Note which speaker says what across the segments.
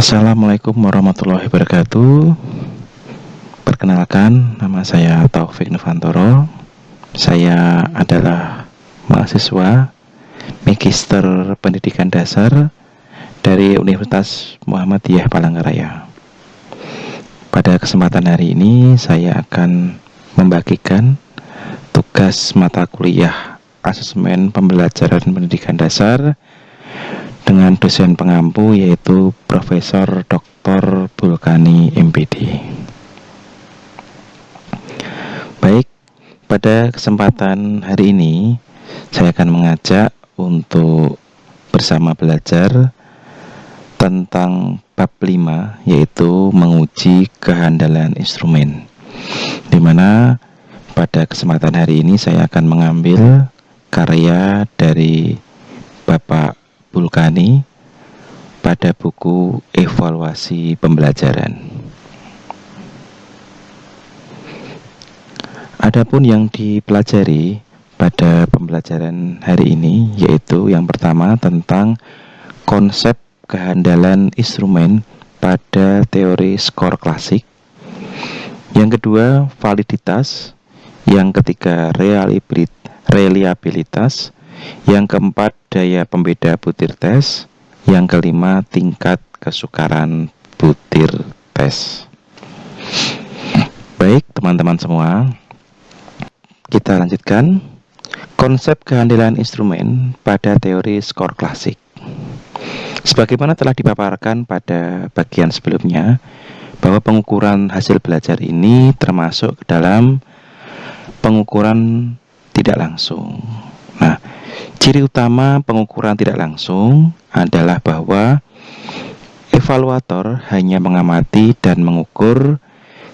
Speaker 1: Assalamualaikum warahmatullahi wabarakatuh. Perkenalkan, nama saya Taufik Nuvantoro. Saya adalah mahasiswa Magister Pendidikan Dasar dari Universitas Muhammadiyah Palangkaraya. Pada kesempatan hari ini saya akan membagikan tugas mata kuliah Asesmen Pembelajaran Pendidikan Dasar dengan dosen pengampu yaitu Profesor Dr. Bulkani MPD. Baik, pada kesempatan hari ini saya akan mengajak untuk bersama belajar tentang bab 5 yaitu menguji kehandalan instrumen, di mana pada kesempatan hari ini saya akan mengambil karya dari Bapak Bulkani pada buku Evaluasi Pembelajaran. Adapun yang dipelajari pada pembelajaran hari ini yaitu yang pertama tentang konsep kehandalan instrumen pada teori skor klasik, yang kedua validitas, yang ketiga reliabilitas, yang keempat daya pembeda butir tes, yang kelima tingkat kesukaran butir tes. Baik teman-teman semua, kita lanjutkan konsep kehandalan instrumen pada teori skor klasik. Sebagaimana telah dipaparkan pada bagian sebelumnya, bahwa pengukuran hasil belajar ini termasuk dalam pengukuran tidak langsung. Nah, ciri utama pengukuran tidak langsung adalah bahwa evaluator hanya mengamati dan mengukur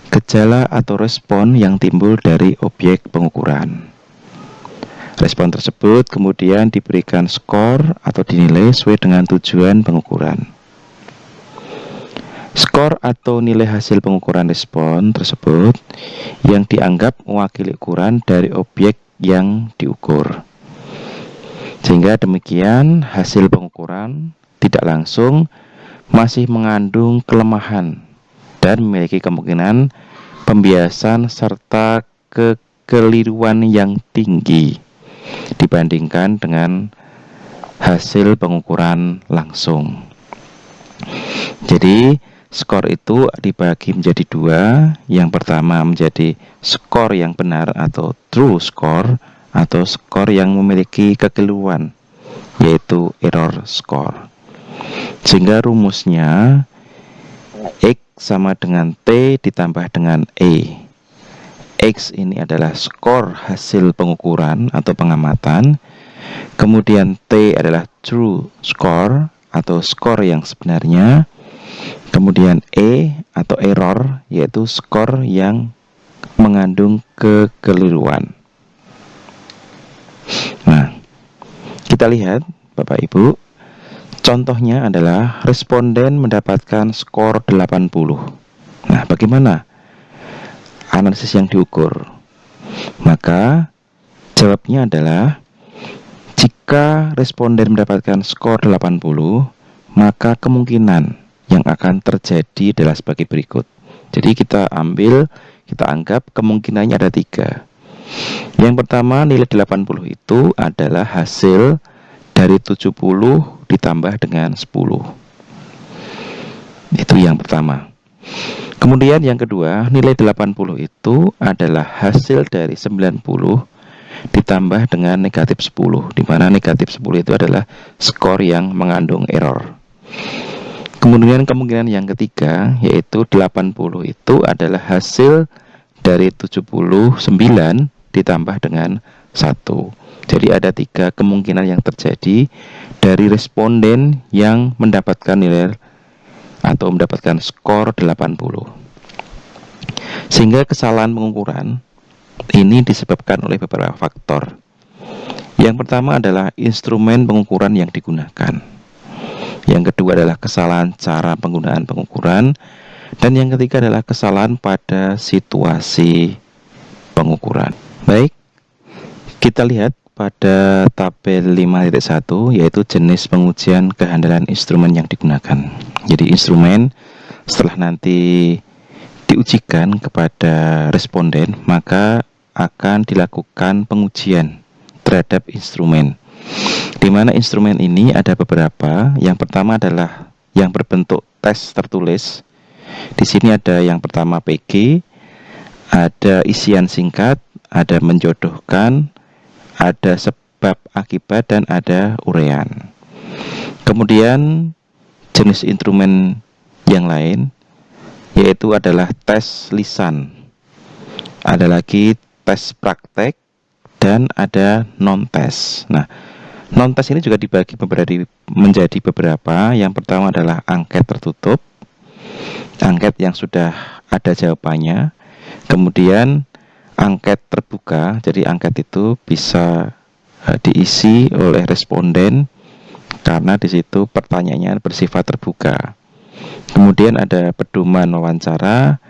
Speaker 1: gejala atau respon yang timbul dari objek pengukuran. Respon tersebut kemudian diberikan skor atau dinilai sesuai dengan tujuan pengukuran. Skor atau nilai hasil pengukuran respon tersebut yang dianggap mewakili ukuran dari objek yang diukur. Sehingga demikian hasil pengukuran tidak langsung masih mengandung kelemahan dan memiliki kemungkinan pembiasan serta kekeliruan yang tinggi dibandingkan dengan hasil pengukuran langsung. Jadi skor itu dibagi menjadi dua. Yang pertama menjadi skor yang benar atau true score, atau skor yang memiliki kekeliruan yaitu error score. Sehingga rumusnya X sama dengan T ditambah dengan E. X ini adalah skor hasil pengukuran atau pengamatan, kemudian T adalah true score atau skor yang sebenarnya, kemudian E atau error yaitu skor yang mengandung kekeliruan. Nah, kita lihat Bapak Ibu, contohnya adalah responden mendapatkan skor 80. Nah, bagaimana analisis yang diukur? Maka jawabnya adalah jika responden mendapatkan skor 80, maka kemungkinan yang akan terjadi adalah sebagai berikut. Jadi kita anggap kemungkinannya ada 3. Yang pertama, nilai 80 itu adalah hasil dari 70 ditambah dengan 10. Itu yang pertama. Kemudian yang kedua, nilai 80 itu adalah hasil dari 90 ditambah dengan negatif 10, di mana negatif 10 itu adalah skor yang mengandung error. Kemudian kemungkinan yang ketiga, yaitu 80 itu adalah hasil dari 79 ditambah dengan 1. Jadi ada 3 kemungkinan yang terjadi dari responden yang mendapatkan nilai atau mendapatkan skor 80. Sehingga kesalahan pengukuran ini disebabkan oleh beberapa faktor. Yang pertama adalah instrumen pengukuran yang digunakan. Yang kedua adalah kesalahan cara penggunaan pengukuran. Dan yang ketiga adalah kesalahan pada situasi pengukuran. Baik, kita lihat pada tabel 5.1, yaitu jenis pengujian kehandalan instrumen yang digunakan. Jadi instrumen setelah nanti diujikan kepada responden, maka akan dilakukan pengujian terhadap instrumen, di mana instrumen ini ada beberapa. Yang pertama adalah yang berbentuk tes tertulis. Di sini ada yang pertama PG, ada isian singkat, ada menjodohkan, ada sebab akibat, dan ada urean. Kemudian jenis instrumen yang lain yaitu adalah tes lisan, ada lagi tes praktek, dan ada non-tes. Nah, non-tes ini juga dibagi menjadi beberapa. Yang pertama adalah angket tertutup, angket yang sudah ada jawabannya. Kemudian angket terbuka, jadi angket itu bisa diisi oleh responden karena di situ pertanyaannya bersifat terbuka. Kemudian ada pedoman wawancara,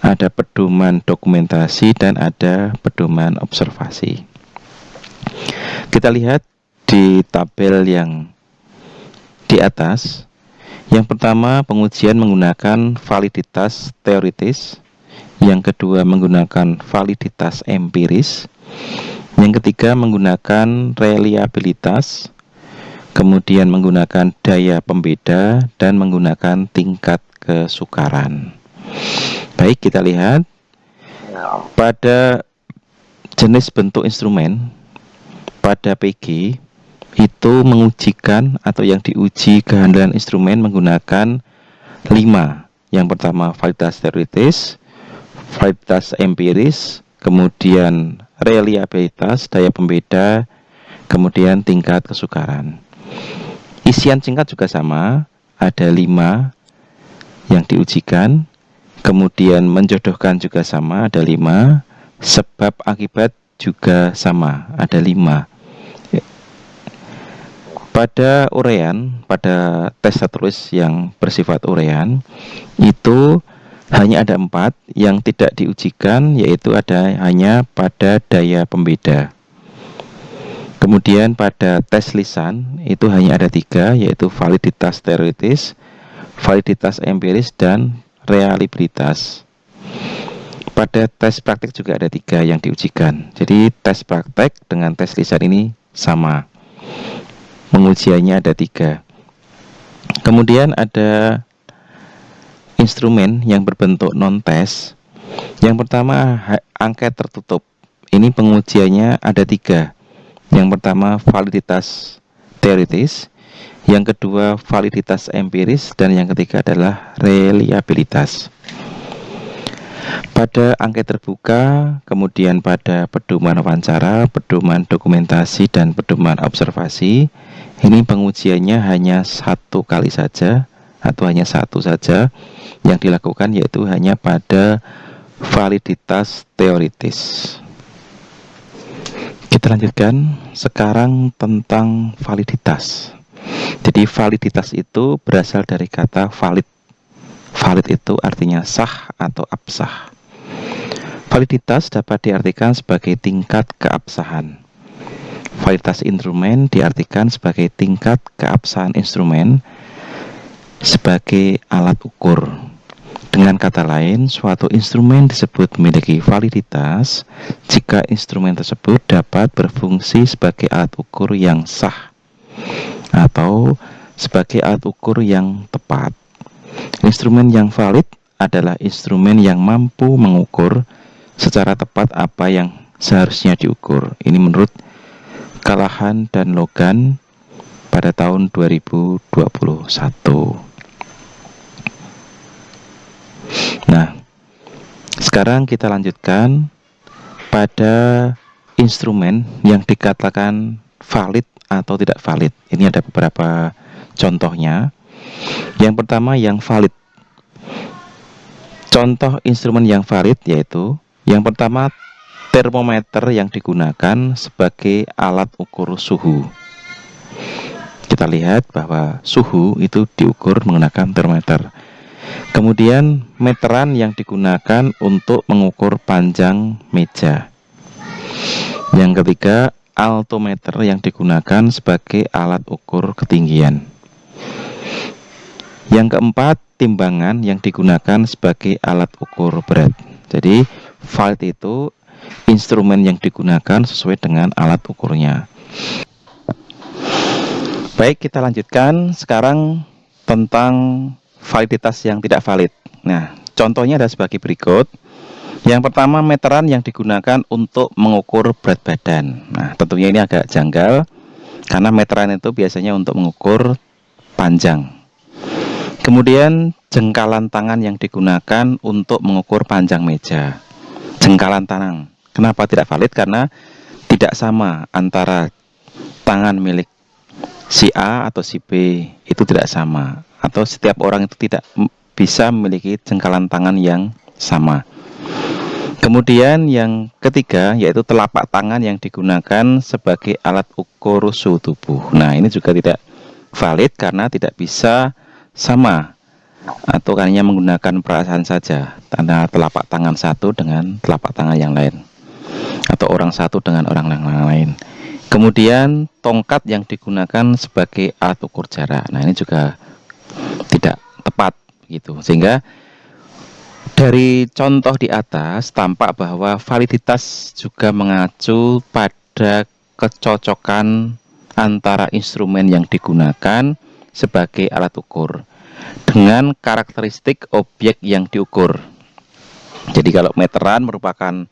Speaker 1: ada pedoman dokumentasi, dan ada pedoman observasi. Kita lihat di tabel yang di atas. Yang pertama, pengujian menggunakan validitas teoritis. Yang kedua, menggunakan validitas empiris. Yang ketiga, menggunakan reliabilitas. Kemudian menggunakan daya pembeda, dan menggunakan tingkat kesukaran. Baik, kita lihat pada jenis bentuk instrumen. Pada PG itu mengujikan atau yang diuji kehandalan instrumen menggunakan 5. Yang pertama validitas teoritis, validitas empiris, kemudian reliabilitas, daya pembeda, kemudian tingkat kesukaran. Isian singkat juga sama, ada 5 yang diujikan. Kemudian menjodohkan juga sama, ada 5. Sebab akibat juga sama, ada 5. Pada urean, pada tes tertulis yang bersifat urean, itu hanya ada 4 yang tidak diujikan, yaitu hanya pada daya pembeda. Kemudian pada tes lisan itu hanya ada 3, yaitu validitas teoritis, validitas empiris, dan reliabilitas. Pada tes praktik juga ada 3 yang diujikan. Jadi tes praktek dengan tes lisan ini sama, pengujiannya ada 3. Kemudian ada instrumen yang berbentuk non-tes. Yang pertama angket tertutup. Ini pengujiannya ada 3. Yang pertama validitas teoritis, yang kedua validitas empiris, dan yang ketiga adalah reliabilitas. Pada angket terbuka, kemudian pada pedoman wawancara, pedoman dokumentasi, dan pedoman observasi, ini pengujiannya hanya 1 kali saja atau hanya 1 saja yang dilakukan, yaitu hanya pada validitas teoritis. Kita lanjutkan sekarang tentang validitas. Jadi validitas itu berasal dari kata valid. Valid itu artinya sah atau absah. Validitas dapat diartikan sebagai tingkat keabsahan. Validitas instrumen diartikan sebagai tingkat keabsahan instrumen sebagai alat ukur. Dengan kata lain, suatu instrumen disebut memiliki validitas jika instrumen tersebut dapat berfungsi sebagai alat ukur yang sah atau sebagai alat ukur yang tepat. Instrumen yang valid adalah instrumen yang mampu mengukur secara tepat apa yang seharusnya diukur. Ini menurut Callahan dan Logan pada tahun 2021. Nah, sekarang kita lanjutkan pada instrumen yang dikatakan valid atau tidak valid. Ini ada beberapa contohnya. Yang pertama yang valid. Contoh instrumen yang valid yaitu yang pertama termometer yang digunakan sebagai alat ukur suhu. Kita lihat bahwa suhu itu diukur menggunakan termometer. Kemudian meteran yang digunakan untuk mengukur panjang meja. Yang ketiga, altimeter yang digunakan sebagai alat ukur ketinggian. Yang keempat, timbangan yang digunakan sebagai alat ukur berat. Jadi valid itu instrumen yang digunakan sesuai dengan alat ukurnya. Baik, kita lanjutkan sekarang tentang validitas yang tidak valid. Nah, contohnya ada sebagai berikut. Yang pertama, meteran yang digunakan untuk mengukur berat badan. Nah, tentunya ini agak janggal karena meteran itu biasanya untuk mengukur panjang. Kemudian, jengkalan tangan yang digunakan untuk mengukur panjang meja. Jengkalan tangan. Kenapa tidak valid? Karena tidak sama antara tangan milik si A atau si B, itu tidak sama. Atau setiap orang itu tidak bisa memiliki jengkalan tangan yang sama. Kemudian yang ketiga yaitu telapak tangan yang digunakan sebagai alat ukur suhu tubuh. Nah, ini juga tidak valid karena tidak bisa sama atau hanya menggunakan perasaan saja antara telapak tangan satu dengan telapak tangan yang lain atau orang satu dengan orang lain. Kemudian tongkat yang digunakan sebagai alat ukur jarak. Nah, ini juga tidak tepat gitu. Sehingga dari contoh di atas tampak bahwa validitas juga mengacu pada kecocokan antara instrumen yang digunakan sebagai alat ukur dengan karakteristik objek yang diukur. Jadi kalau meteran merupakan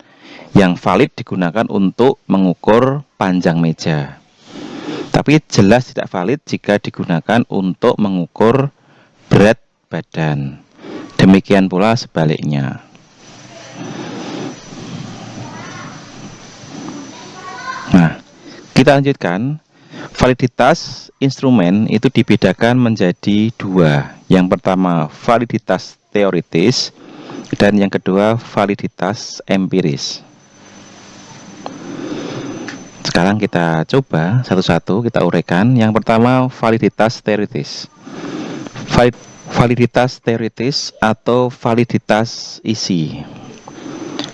Speaker 1: yang valid digunakan untuk mengukur panjang meja. Tapi jelas tidak valid jika digunakan untuk mengukur berat badan. Demikian pula sebaliknya. Nah, kita lanjutkan. Validitas instrumen itu dibedakan menjadi dua. Yang pertama, validitas teoritis, dan yang kedua, validitas empiris. Sekarang kita coba satu-satu kita uraikan. Yang pertama, validitas teoritis. Validitas teoritis atau validitas isi.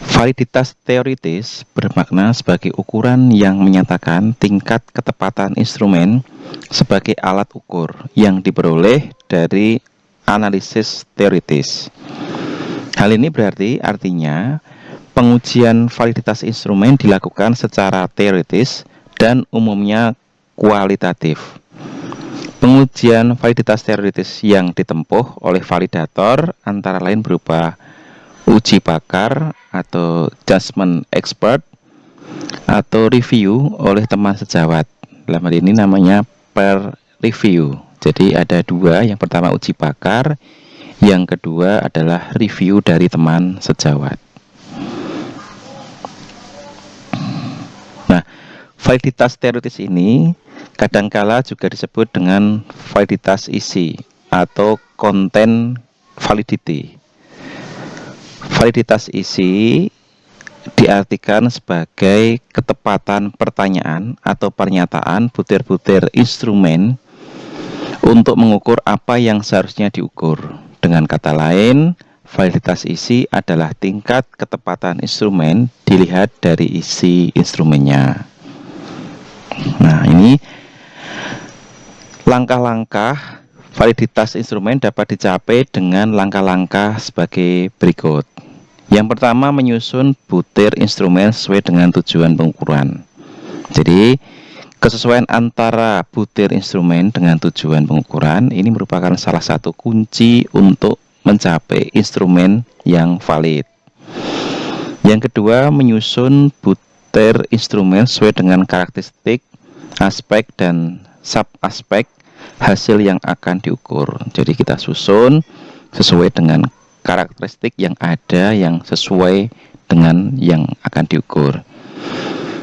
Speaker 1: Validitas teoritis bermakna sebagai ukuran yang menyatakan tingkat ketepatan instrumen sebagai alat ukur yang diperoleh dari analisis teoritis. Hal ini artinya pengujian validitas instrumen dilakukan secara teoritis dan umumnya kualitatif. Pengujian validitas teoritis yang ditempuh oleh validator antara lain berupa uji pakar atau judgment expert atau review oleh teman sejawat. Dalam hal ini namanya peer review. Jadi ada dua, yang pertama uji pakar, yang kedua adalah review dari teman sejawat. Nah, validitas teoritis ini kadangkala juga disebut dengan validitas isi atau content validity. Validitas isi diartikan sebagai ketepatan pertanyaan atau pernyataan butir-butir instrumen untuk mengukur apa yang seharusnya diukur. Dengan kata lain, validitas isi adalah tingkat ketepatan instrumen dilihat dari isi instrumennya. Nah, ini langkah-langkah validitas instrumen dapat dicapai dengan langkah-langkah sebagai berikut. Yang pertama, menyusun butir instrumen sesuai dengan tujuan pengukuran. Jadi, kesesuaian antara butir instrumen dengan tujuan pengukuran ini merupakan salah satu kunci untuk mencapai instrumen yang valid. Yang kedua, menyusun butir instrumen sesuai dengan karakteristik, aspek, dan sub-aspek hasil yang akan diukur. Jadi kita susun sesuai dengan karakteristik yang ada, yang sesuai dengan yang akan diukur.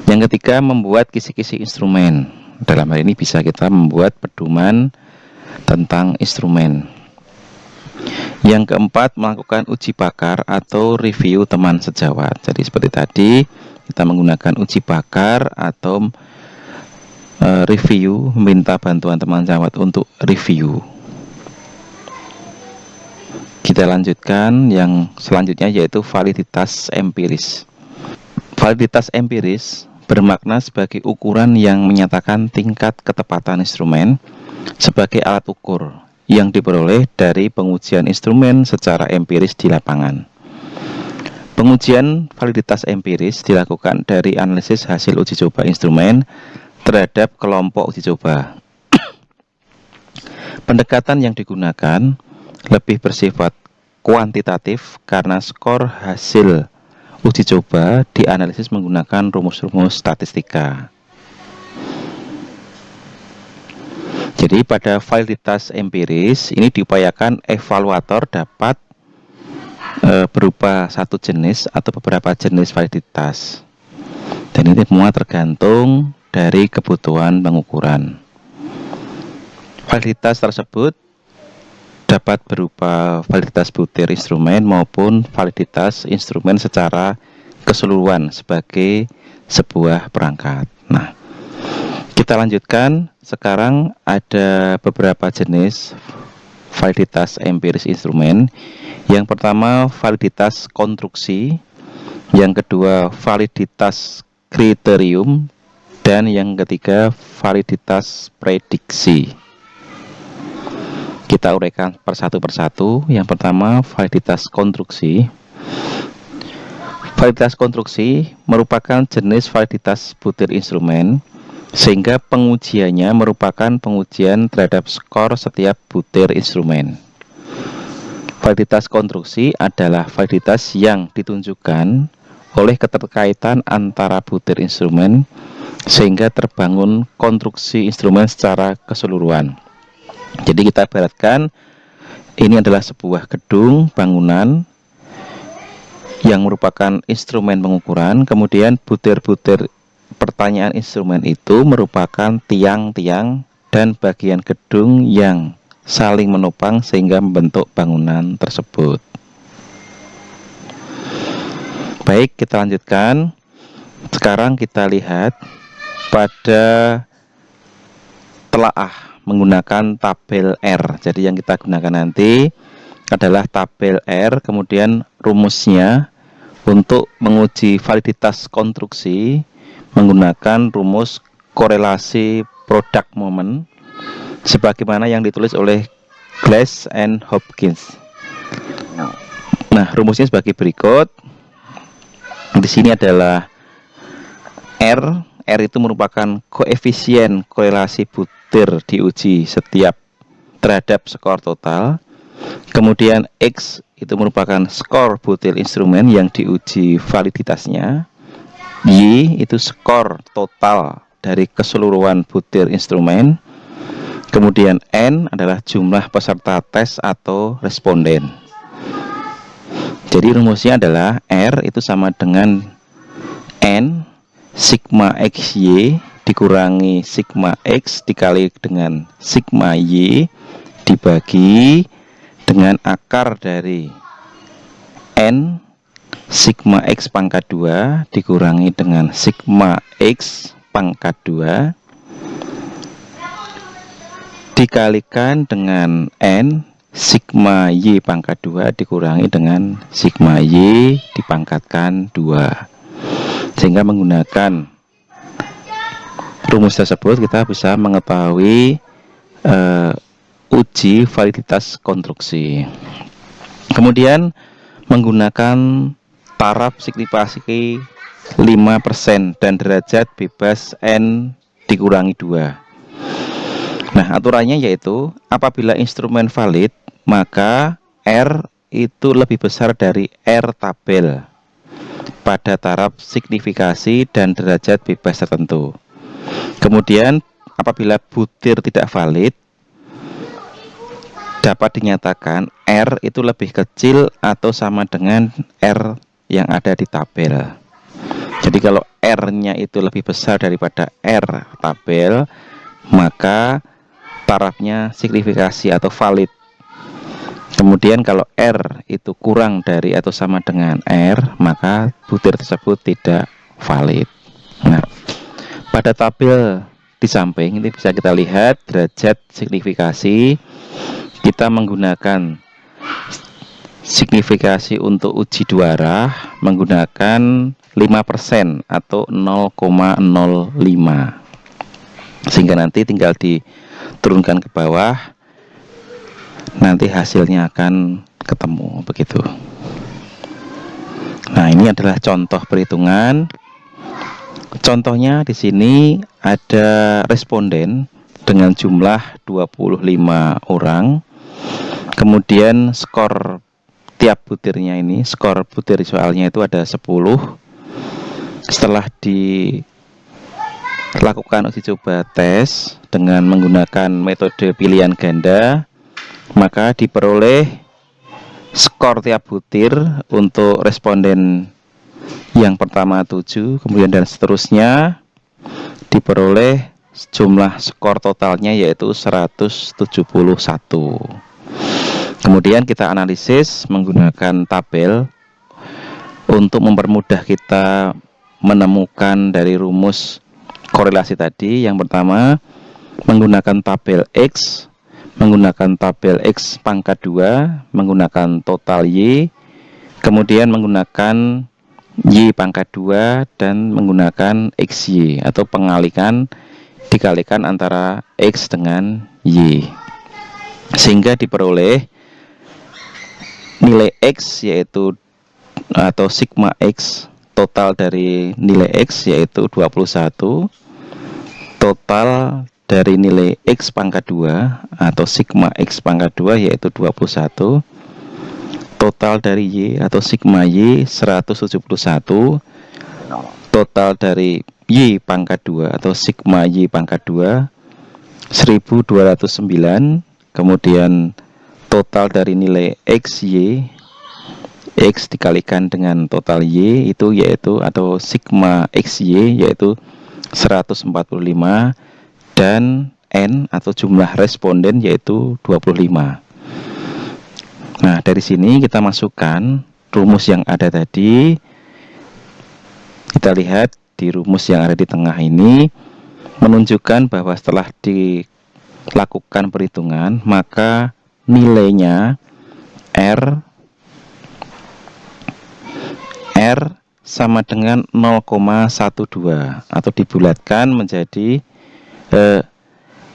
Speaker 1: Yang ketiga, membuat kisi-kisi instrumen. Dalam hal ini bisa kita membuat pedoman tentang instrumen. Yang keempat, melakukan uji bakar atau review teman sejawat. Jadi seperti tadi, kita menggunakan uji bakar atau review, meminta bantuan teman sejawat untuk review. Kita lanjutkan yang selanjutnya yaitu validitas empiris. Validitas empiris bermakna sebagai ukuran yang menyatakan tingkat ketepatan instrumen sebagai alat ukur yang diperoleh dari pengujian instrumen secara empiris di lapangan. Pengujian validitas empiris dilakukan dari analisis hasil uji coba instrumen terhadap kelompok uji coba. Pendekatan yang digunakan lebih bersifat kuantitatif karena skor hasil uji coba dianalisis menggunakan rumus-rumus statistika. Jadi pada validitas empiris ini diupayakan evaluator dapat berupa satu jenis atau beberapa jenis validitas. Dan ini semua tergantung dari kebutuhan pengukuran. Validitas tersebut dapat berupa validitas butir instrumen maupun validitas instrumen secara keseluruhan sebagai sebuah perangkat. Nah, kita lanjutkan. Sekarang ada beberapa jenis validitas empiris instrumen. Yang pertama validitas konstruksi, yang kedua validitas kriterium, dan yang ketiga validitas prediksi. Kita uraikan persatu persatu. Yang pertama, validitas konstruksi. Validitas konstruksi merupakan jenis validitas butir instrumen, sehingga pengujiannya merupakan pengujian terhadap skor setiap butir instrumen. Validitas konstruksi adalah validitas yang ditunjukkan oleh keterkaitan antara butir instrumen, sehingga terbangun konstruksi instrumen secara keseluruhan. Jadi kita ibaratkan ini adalah sebuah gedung bangunan yang merupakan instrumen pengukuran, kemudian butir-butir pertanyaan instrumen itu merupakan tiang-tiang dan bagian gedung yang saling menopang sehingga membentuk bangunan tersebut. Baik, kita lanjutkan. Sekarang kita lihat pada telaah menggunakan tabel R. Jadi yang kita gunakan nanti adalah tabel R, kemudian rumusnya untuk menguji validitas konstruksi menggunakan rumus korelasi product moment sebagaimana yang ditulis oleh Glass and Hopkins. Nah, rumusnya sebagai berikut. Di sini adalah R itu merupakan koefisien korelasi butir diuji setiap terhadap skor total. Kemudian X itu merupakan skor butir instrumen yang diuji validitasnya. Y itu skor total dari keseluruhan butir instrumen. Kemudian N adalah jumlah peserta tes atau responden. Jadi rumusnya adalah R itu sama dengan N sigma XY dikurangi sigma X dikali dengan sigma Y dibagi dengan akar dari N sigma X pangkat 2 dikurangi dengan sigma X pangkat 2 dikalikan dengan N sigma Y pangkat 2 dikurangi dengan sigma Y dipangkatkan 2. Sehingga menggunakan rumus tersebut kita bisa mengetahui uji validitas konstruksi. Kemudian menggunakan taraf signifikasi 5% dan derajat bebas N dikurangi 2. Nah, aturannya yaitu apabila instrumen valid, maka R itu lebih besar dari R tabel pada taraf signifikasi dan derajat bebas tertentu. Kemudian apabila butir tidak valid, dapat dinyatakan R itu lebih kecil atau sama dengan R yang ada di tabel. Jadi kalau R-nya itu lebih besar daripada R tabel, maka tarafnya signifikasi atau valid. Kemudian kalau R itu kurang dari atau sama dengan R, maka butir tersebut tidak valid. Nah, pada tabel di samping ini bisa kita lihat derajat signifikasi. Kita menggunakan signifikasi untuk uji dua arah menggunakan 5% atau 0,05. Sehingga nanti tinggal diturunkan ke bawah, nanti hasilnya akan ketemu begitu. Nah, ini adalah contoh perhitungan. Contohnya di sini ada responden dengan jumlah 25 orang. Kemudian skor tiap butirnya ini, skor butir soalnya itu ada 10. Setelah dilakukan uji coba tes dengan menggunakan metode pilihan ganda, maka diperoleh skor tiap butir untuk responden yang pertama 7, kemudian dan seterusnya, diperoleh jumlah skor totalnya yaitu 171. Kemudian kita analisis menggunakan tabel untuk mempermudah kita menemukan dari rumus korelasi tadi. Yang pertama, menggunakan tabel X, menggunakan tabel X pangkat 2, menggunakan total Y, kemudian menggunakan Y pangkat 2, dan menggunakan XY atau dikalikan antara X dengan Y, sehingga diperoleh nilai X yaitu atau sigma X total dari nilai X yaitu 21, total dari nilai X pangkat 2 atau sigma X pangkat 2 yaitu 21, total dari Y atau sigma Y 171, total dari Y pangkat 2 atau sigma Y pangkat 2 1209, kemudian total dari nilai XY, X dikalikan dengan total Y itu yaitu atau sigma XY yaitu 145, dan N atau jumlah responden yaitu 25. Nah, dari sini kita masukkan rumus yang ada tadi. Kita lihat di rumus yang ada di tengah ini menunjukkan bahwa setelah dilakukan perhitungan, maka nilainya R sama dengan 0,12 atau dibulatkan menjadi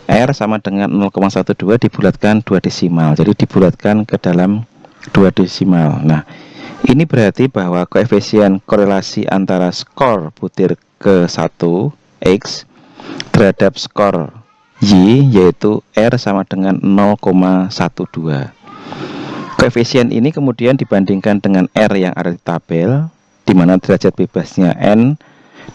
Speaker 1: R sama dengan 0,12 dibulatkan 2 desimal. Jadi dibulatkan ke dalam 2 desimal. Nah, ini berarti bahwa koefisien korelasi antara skor butir ke-1 X terhadap skor Y yaitu R sama dengan 0,12. Koefisien ini kemudian dibandingkan dengan R yang ada di tabel, di mana derajat bebasnya N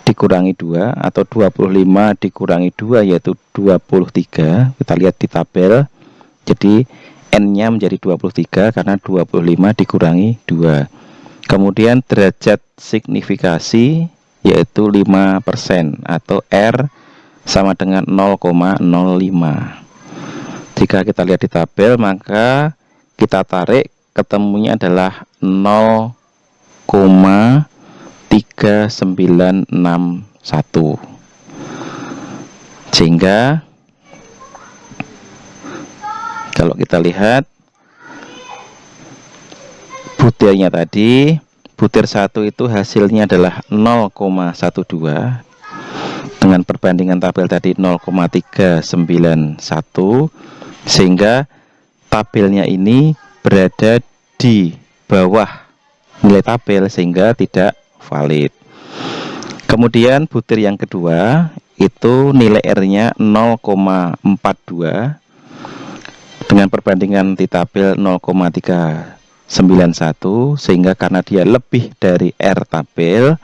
Speaker 1: dikurangi 2 atau 25 dikurangi 2 yaitu 23. Kita lihat di tabel. Jadi N-nya menjadi 23 karena 25 dikurangi 2. Kemudian derajat signifikasi yaitu 5% atau R sama dengan 0,05. Jika kita lihat di tabel, maka kita tarik, ketemunya adalah 0,3961. Sehingga kalau kita lihat butirnya tadi, butir 1 itu hasilnya adalah 0,12 dengan perbandingan tabel tadi 0,391, sehingga tabelnya ini berada di bawah nilai tabel sehingga tidak valid. Kemudian butir yang kedua itu nilai R-nya 0,42 dengan perbandingan di tabel 0,391, sehingga karena dia lebih dari R tabel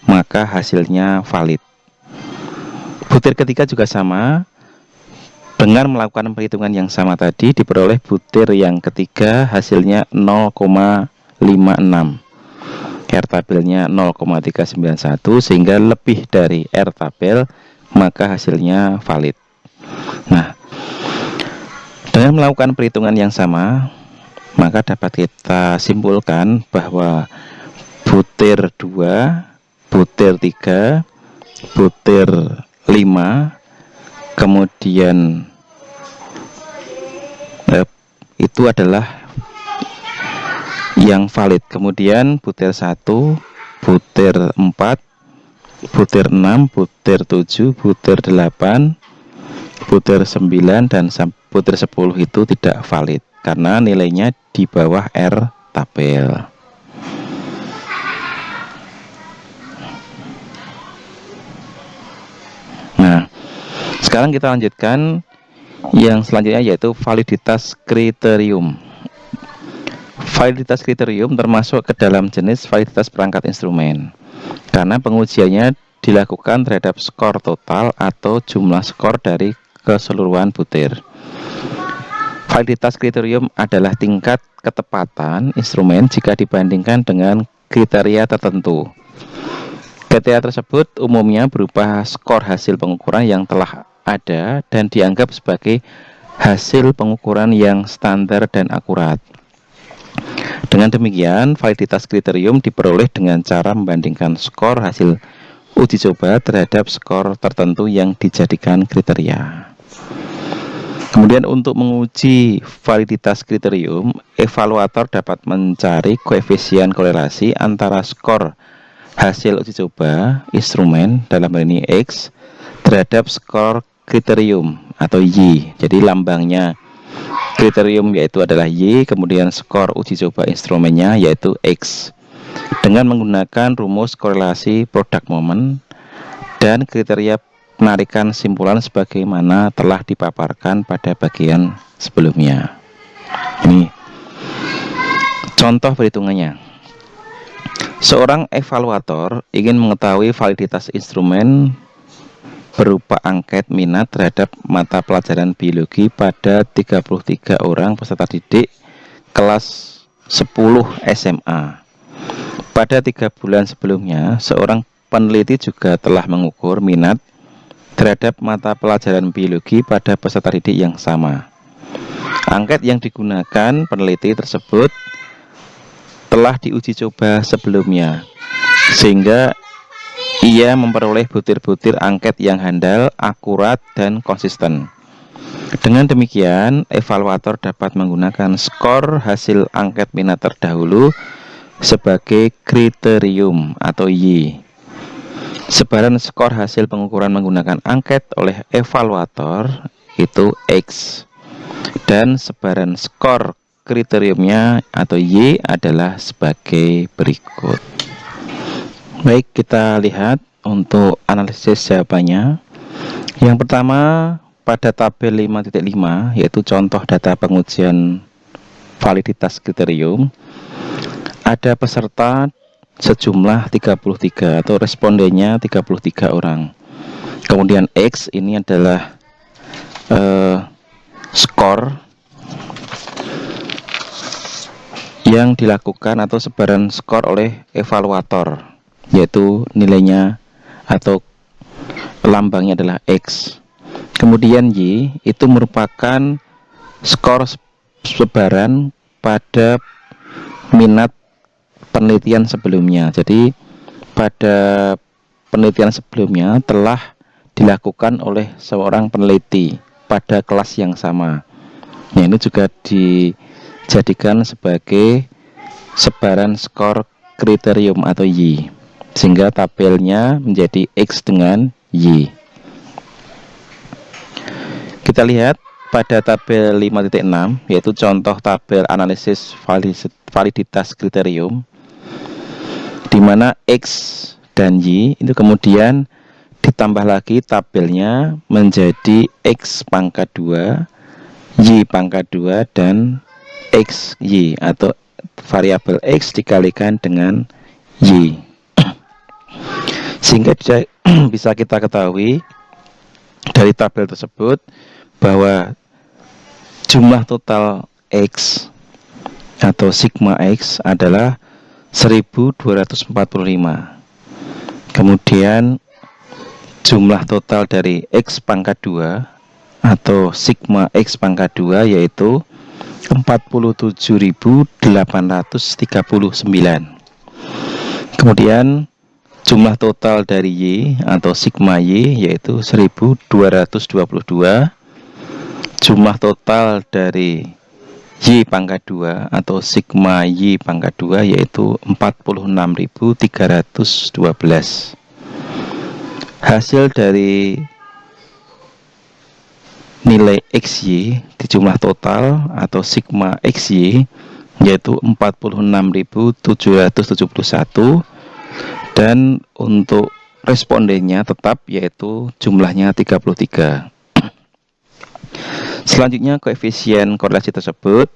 Speaker 1: maka hasilnya valid. Butir ketiga juga sama, dengan melakukan perhitungan yang sama tadi diperoleh butir yang ketiga hasilnya 0,56. R tabelnya 0,391 sehingga lebih dari R tabel maka hasilnya valid. Nah, dengan melakukan perhitungan yang sama maka dapat kita simpulkan bahwa butir 2, butir 3, butir 5, kemudian itu adalah yang valid. Kemudian butir 1, butir 4, butir 6, butir 7, butir 8, butir 9, dan butir 10 itu tidak valid karena nilainya di bawah R tabel. Nah, sekarang kita lanjutkan yang selanjutnya, yaitu validitas kriterium. Validitas kriterium termasuk ke dalam jenis validitas perangkat instrumen karena pengujiannya dilakukan terhadap skor total atau jumlah skor dari keseluruhan butir. Validitas kriterium adalah tingkat ketepatan instrumen jika dibandingkan dengan kriteria tertentu. Kriteria tersebut umumnya berupa skor hasil pengukuran yang telah ada dan dianggap sebagai hasil pengukuran yang standar dan akurat. Dengan demikian, validitas kriterium diperoleh dengan cara membandingkan skor hasil uji coba terhadap skor tertentu yang dijadikan kriteria. Kemudian untuk menguji validitas kriterium, evaluator dapat mencari koefisien korelasi antara skor hasil uji coba instrumen, dalam hal ini X, terhadap skor kriterium atau Y. Jadi lambangnya kriterium yaitu adalah Y, kemudian skor uji coba instrumennya yaitu X, dengan menggunakan rumus korelasi produk momen dan kriteria penarikan simpulan sebagaimana telah dipaparkan pada bagian sebelumnya. Ini contoh perhitungannya. Seorang evaluator ingin mengetahui validitas instrumen berupa angket minat terhadap mata pelajaran biologi pada 33 orang peserta didik kelas 10 SMA. Pada 3 bulan sebelumnya, seorang peneliti juga telah mengukur minat terhadap mata pelajaran biologi pada peserta didik yang sama. Angket yang digunakan peneliti tersebut telah diuji coba sebelumnya, sehingga ia memperoleh butir-butir angket yang handal, akurat, dan konsisten. Dengan demikian, evaluator dapat menggunakan skor hasil angket minat terdahulu sebagai kriterium atau Y. Sebaran skor hasil pengukuran menggunakan angket oleh evaluator itu X. Dan sebaran skor kriteriumnya atau Y adalah sebagai berikut. Baik, kita lihat untuk analisis jawabannya. Yang pertama, pada tabel 5.5 yaitu contoh data pengujian validitas kriterium, ada peserta sejumlah 33 atau respondennya 33 orang. Kemudian X ini adalah skor yang dilakukan atau sebaran skor oleh evaluator, yaitu nilainya atau lambangnya adalah X. Kemudian Y itu merupakan skor sebaran pada minat penelitian sebelumnya. Jadi pada penelitian sebelumnya telah dilakukan oleh seorang peneliti pada kelas yang sama. Nah, ini juga dijadikan sebagai sebaran skor kriterium atau Y, sehingga tabelnya menjadi X dengan Y. Kita lihat pada tabel 5.6 yaitu contoh tabel analisis validitas kriterium, di mana X dan Y itu kemudian ditambah lagi tabelnya menjadi X pangkat 2, Y pangkat 2, dan XY atau variabel X dikalikan dengan Y. Sehingga bisa kita ketahui dari tabel tersebut bahwa jumlah total X atau sigma X adalah 1245. Kemudian jumlah total dari X pangkat 2 atau sigma X pangkat 2 yaitu 47.839. Kemudian jumlah total dari Y atau sigma Y yaitu 1222. Jumlah total dari Y pangkat 2 atau sigma Y pangkat 2 yaitu 46.312. Hasil dari nilai XY di jumlah total atau sigma XY yaitu 46.771, dan untuk respondennya tetap yaitu jumlahnya 33. Selanjutnya koefisien korelasi tersebut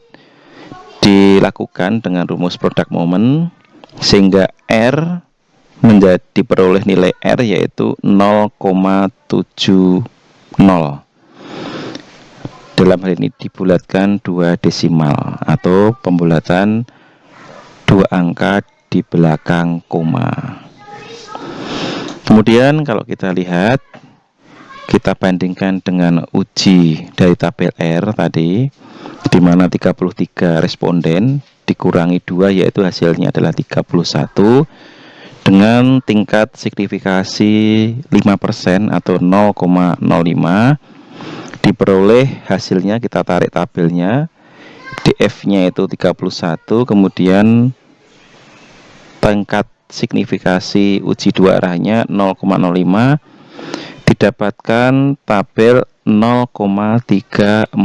Speaker 1: dilakukan dengan rumus product moment sehingga R diperoleh nilai R yaitu 0,70. Dalam hal ini dibulatkan 2 desimal atau pembulatan 2 angka di belakang koma. Kemudian kalau kita lihat, kita bandingkan dengan uji dari tabel R tadi, di mana 33 responden dikurangi 2 yaitu hasilnya adalah 31, dengan tingkat signifikasi 5% atau 0,05, diperoleh hasilnya. Kita tarik tabelnya, DF-nya itu 31, kemudian tingkat signifikasi uji dua arahnya 0,05, didapatkan tabel 0,3440.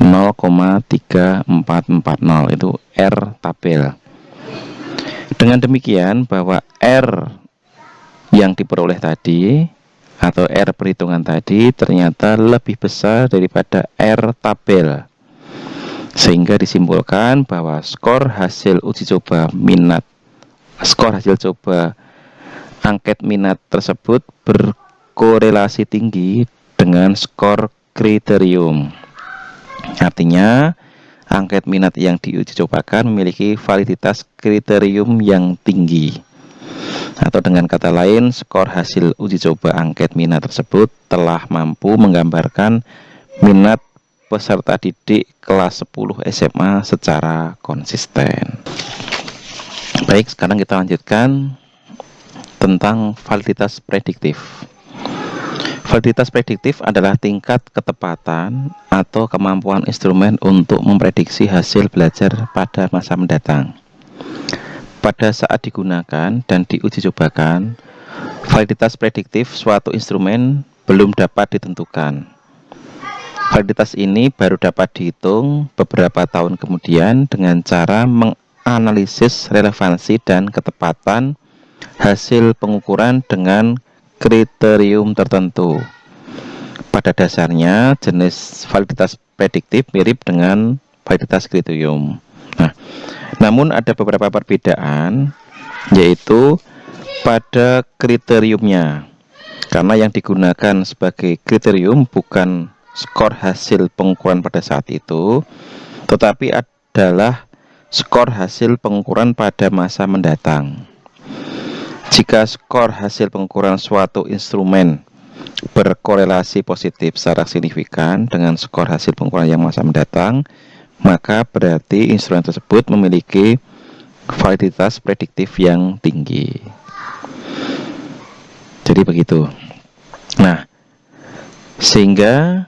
Speaker 1: 0,3440 itu R tabel. Dengan demikian bahwa R yang diperoleh tadi atau R perhitungan tadi ternyata lebih besar daripada R tabel, sehingga disimpulkan bahwa skor hasil uji coba angket minat tersebut berkorelasi tinggi dengan skor kriterium. Artinya angket minat yang diuji cobakan memiliki validitas kriterium yang tinggi, atau dengan kata lain, skor hasil uji coba angket minat tersebut telah mampu menggambarkan minat peserta didik kelas 10 SMA secara konsisten. Baik, sekarang kita lanjutkan tentang validitas prediktif. Validitas prediktif adalah tingkat ketepatan atau kemampuan instrumen untuk memprediksi hasil belajar pada masa mendatang. Pada saat digunakan dan diuji cobakan, validitas prediktif suatu instrumen belum dapat ditentukan. Validitas ini baru dapat dihitung beberapa tahun kemudian dengan cara menganalisis relevansi dan ketepatan hasil pengukuran dengan kriterium tertentu. Pada dasarnya, jenis validitas prediktif mirip dengan validitas kriterium. Namun ada beberapa perbedaan, yaitu pada kriteriumnya, karena yang digunakan sebagai kriterium bukan skor hasil pengukuran pada saat itu, tetapi adalah skor hasil pengukuran pada masa mendatang. Jika skor hasil pengukuran suatu instrumen berkorelasi positif secara signifikan dengan skor hasil pengukuran yang masa mendatang, maka berarti instrumen tersebut memiliki validitas prediktif yang tinggi. Jadi begitu. Nah, sehingga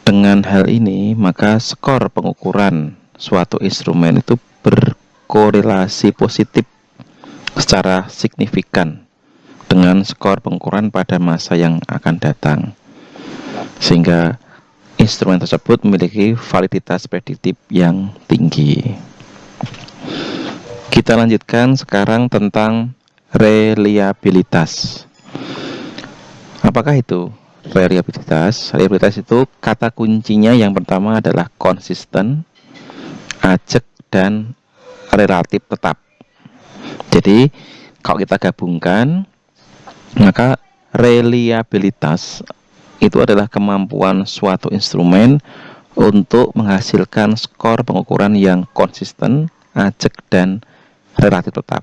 Speaker 1: dengan hal ini maka skor pengukuran suatu instrumen itu berkorelasi positif secara signifikan dengan skor pengukuran pada masa yang akan datang, sehingga instrumen tersebut memiliki validitas prediktif yang tinggi. Kita lanjutkan sekarang tentang reliabilitas. Apakah itu reliabilitas? Reliabilitas itu kata kuncinya yang pertama adalah konsisten, ajek, dan relatif tetap. Jadi kalau kita gabungkan, maka reliabilitas itu adalah kemampuan suatu instrumen untuk menghasilkan skor pengukuran yang konsisten, ajek, dan relatif tetap.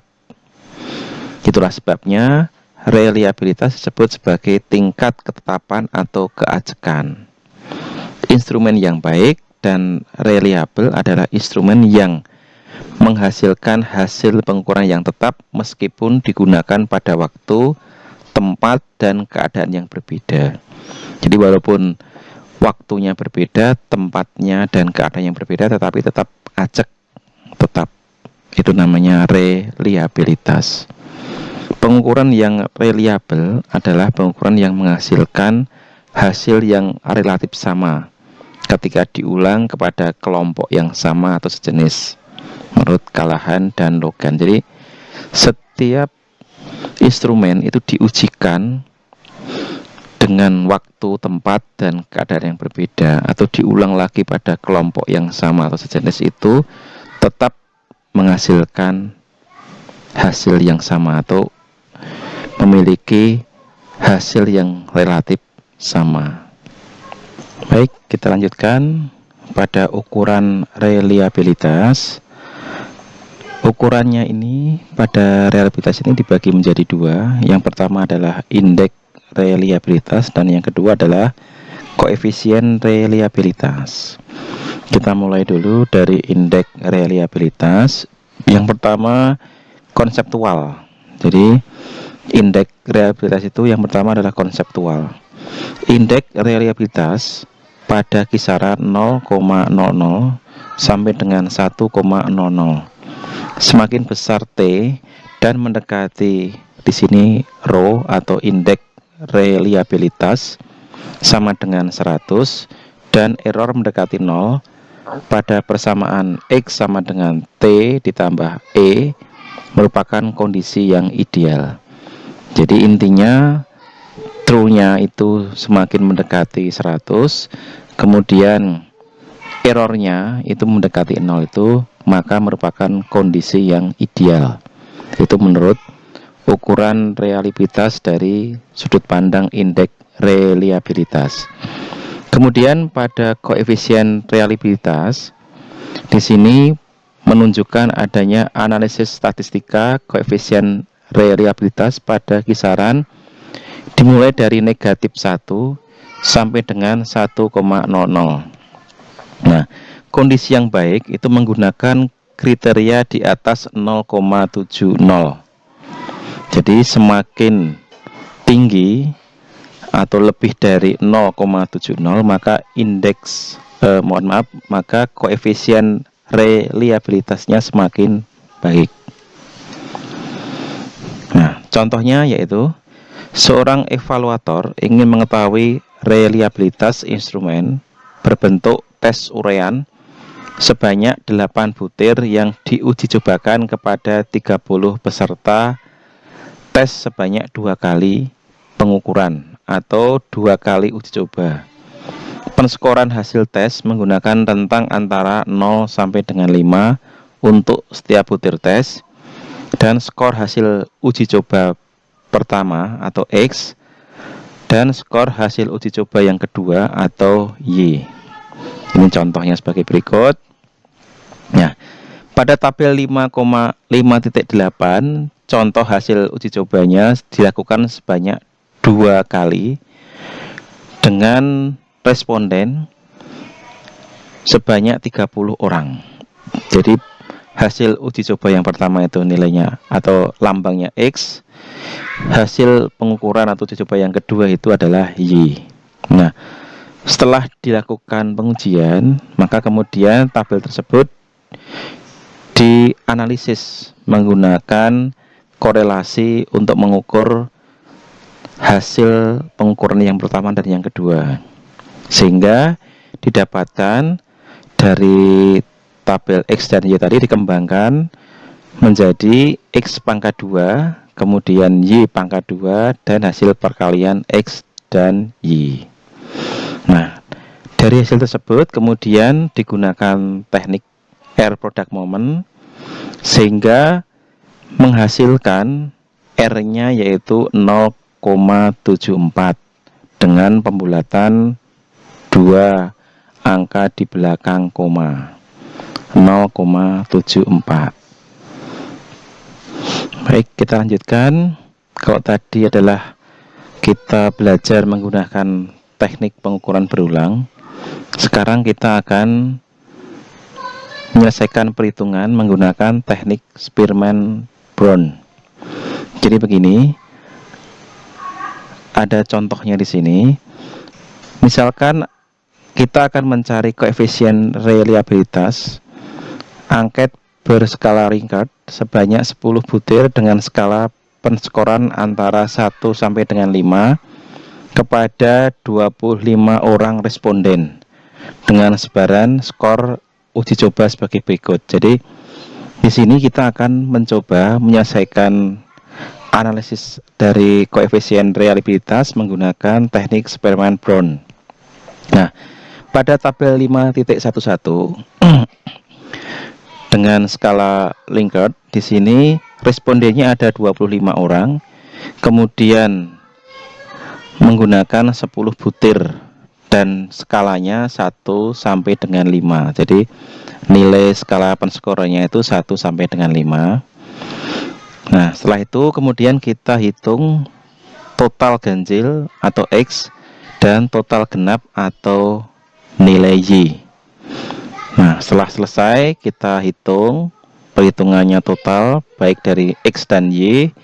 Speaker 1: Itulah sebabnya reliabilitas disebut sebagai tingkat ketetapan atau keajekan. Instrumen yang baik dan reliable adalah instrumen yang menghasilkan hasil pengukuran yang tetap meskipun digunakan pada waktu, tempat, dan keadaan yang berbeda. Jadi walaupun waktunya berbeda, tempatnya dan keadaan yang berbeda, tetapi tetap acak, tetap. Itu namanya reliabilitas. Pengukuran yang reliable adalah pengukuran yang menghasilkan hasil yang relatif sama ketika diulang kepada kelompok yang sama atau sejenis menurut Callahan dan Logan. Jadi setiap instrumen itu diujikan dengan waktu, tempat, dan keadaan yang berbeda, atau diulang lagi pada kelompok yang sama atau sejenis, itu tetap menghasilkan hasil yang sama atau memiliki hasil yang relatif sama. Baik, kita lanjutkan pada ukuran reliabilitas. Ukurannya ini pada reliabilitas ini dibagi menjadi dua. Yang pertama adalah indeks reliabilitas dan yang kedua adalah koefisien reliabilitas. Kita mulai dulu dari indeks reliabilitas. Yang pertama konseptual. Jadi indeks reliabilitas itu yang pertama adalah konseptual. Indeks reliabilitas pada kisaran 0,00 sampai dengan 1,00. Semakin besar T dan mendekati di sini rho atau indeks reliabilitas sama dengan 100 dan error mendekati 0 pada persamaan X sama dengan T ditambah E merupakan kondisi yang ideal. Jadi intinya true-nya itu semakin mendekati 100, kemudian errornya itu mendekati 0 itu, maka merupakan kondisi yang ideal. Itu menurut ukuran reliabilitas dari sudut pandang indeks reliabilitas. Kemudian pada koefisien reliabilitas di sini menunjukkan adanya analisis statistika koefisien reliabilitas pada kisaran dimulai dari negatif 1 sampai dengan 1,00. Nah, kondisi yang baik itu menggunakan kriteria di atas 0,70. Jadi semakin tinggi atau lebih dari 0,70 maka maka koefisien reliabilitasnya semakin baik. Nah, contohnya yaitu seorang evaluator ingin mengetahui reliabilitas instrumen berbentuk tes urean sebanyak 8 butir yang diuji cobakan kepada 30 peserta tes sebanyak 2 kali pengukuran atau 2 kali uji coba. Penskoran hasil tes menggunakan rentang antara 0 sampai dengan 5 untuk setiap butir tes dan skor hasil uji coba pertama atau X dan skor hasil uji coba yang kedua atau Y. Ini contohnya sebagai berikut. Nah, pada tabel 5,5.8 contoh hasil uji cobanya dilakukan sebanyak 2 kali dengan responden sebanyak 30 orang. Jadi hasil uji coba yang pertama itu nilainya atau lambangnya X, hasil pengukuran atau uji coba yang kedua itu adalah Y. Nah, setelah dilakukan pengujian, maka kemudian tabel tersebut dianalisis menggunakan korelasi untuk mengukur hasil pengukuran yang pertama dan yang kedua, sehingga didapatkan dari tabel X dan Y tadi dikembangkan menjadi X pangkat 2, kemudian Y pangkat 2, dan hasil perkalian X dan Y. Nah, dari hasil tersebut kemudian digunakan teknik R product moment sehingga menghasilkan R-nya yaitu 0,74 dengan pembulatan 2 angka di belakang koma, 0,74. Baik, kita lanjutkan. Kalau tadi adalah kita belajar menggunakan teknik pengukuran berulang, sekarang kita akan menyelesaikan perhitungan menggunakan teknik Spearman-Brown. Jadi begini, ada contohnya di sini. Misalkan kita akan mencari koefisien reliabilitas angket berskala Likert sebanyak 10 butir dengan skala penskoran antara 1 sampai dengan 5 kepada 25 orang responden dengan sebaran skor uji coba sebagai berikut. Jadi di sini kita akan mencoba menyelesaikan analisis dari koefisien reliabilitas menggunakan teknik Spearman-Brown. Nah, pada tabel 5.11 dengan skala Likert di sini respondennya ada 25 orang, kemudian menggunakan 10 butir dan skalanya 1 sampai dengan 5. Jadi nilai skala penskorannya itu 1 sampai dengan 5. Nah, setelah itu kemudian kita hitung total ganjil atau X dan total genap atau nilai Y. Nah, setelah selesai kita hitung perhitungannya total baik dari X dan Y.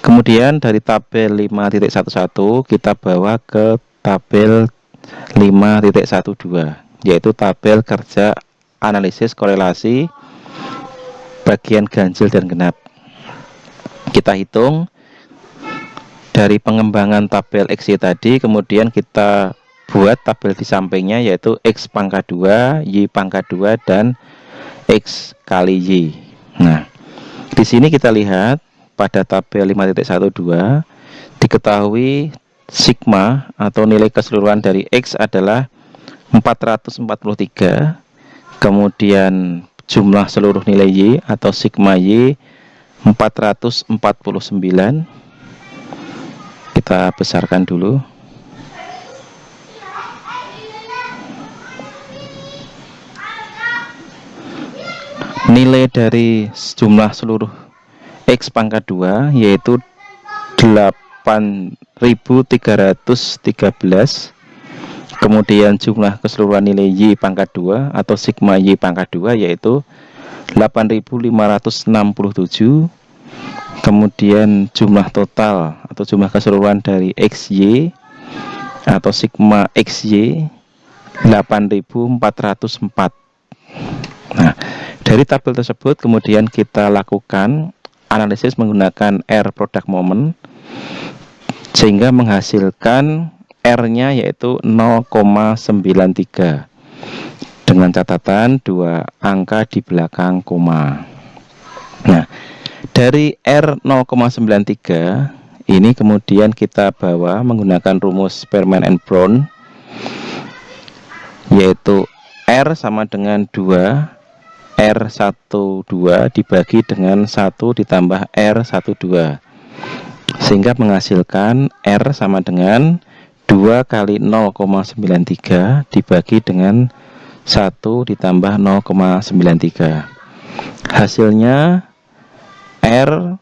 Speaker 1: Kemudian dari tabel 5.11 kita bawa ke tabel 5.12 yaitu tabel kerja analisis korelasi bagian ganjil dan genap. Kita hitung dari pengembangan tabel XY tadi, kemudian kita buat tabel di sampingnya yaitu X pangkat 2, Y pangkat 2 dan X kali Y. Nah, di sini kita lihat pada tabel 5.12 diketahui sigma atau nilai keseluruhan dari X adalah 443, kemudian jumlah seluruh nilai Y atau sigma Y 449. Kita besarkan dulu. Nilai dari jumlah seluruh X pangkat 2 yaitu 8.313. Kemudian jumlah keseluruhan nilai Y pangkat 2 atau sigma Y pangkat 2 yaitu 8.567. Kemudian jumlah total atau jumlah keseluruhan dari XY atau sigma XY 8.404. Nah, dari tabel tersebut kemudian kita lakukan analisis menggunakan R product moment sehingga menghasilkan R-nya yaitu 0,93 dengan catatan 2 angka di belakang koma. Nah, dari R 0,93 ini kemudian kita bawa menggunakan rumus Spearman and Brown yaitu R sama dengan 2 R12 dibagi dengan 1 ditambah R12 sehingga menghasilkan R sama dengan 2 kali 0,93 dibagi dengan 1 ditambah 0,93. Hasilnya R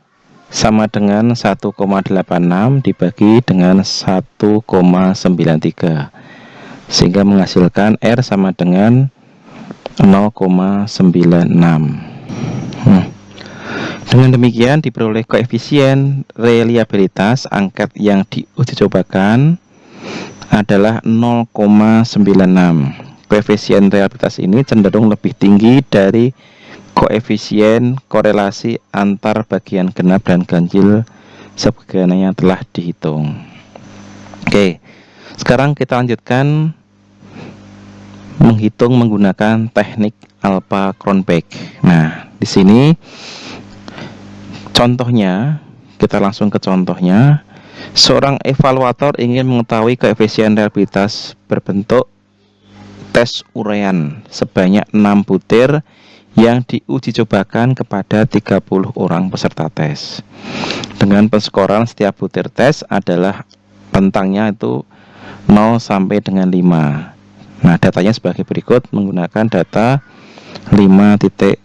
Speaker 1: sama dengan 1,86 dibagi dengan 1,93 sehingga menghasilkan R sama dengan 0,96. Dengan demikian diperoleh koefisien reliabilitas angket yang diuji cobakan adalah 0,96. Koefisien reliabilitas ini cenderung lebih tinggi dari koefisien korelasi antar bagian genap dan ganjil sebagaimana yang telah dihitung. Oke, sekarang kita lanjutkan menghitung menggunakan teknik Alpha-Cronbach. Nah, di sini contohnya, kita langsung ke contohnya. Seorang evaluator ingin mengetahui koefisien reliabilitas berbentuk tes urean sebanyak 6 butir yang diuji cobakan kepada 30 orang peserta tes. Dengan penskoran setiap butir tes adalah rentangnya itu 0 sampai dengan 5. Nah, datanya sebagai berikut menggunakan data 5.13.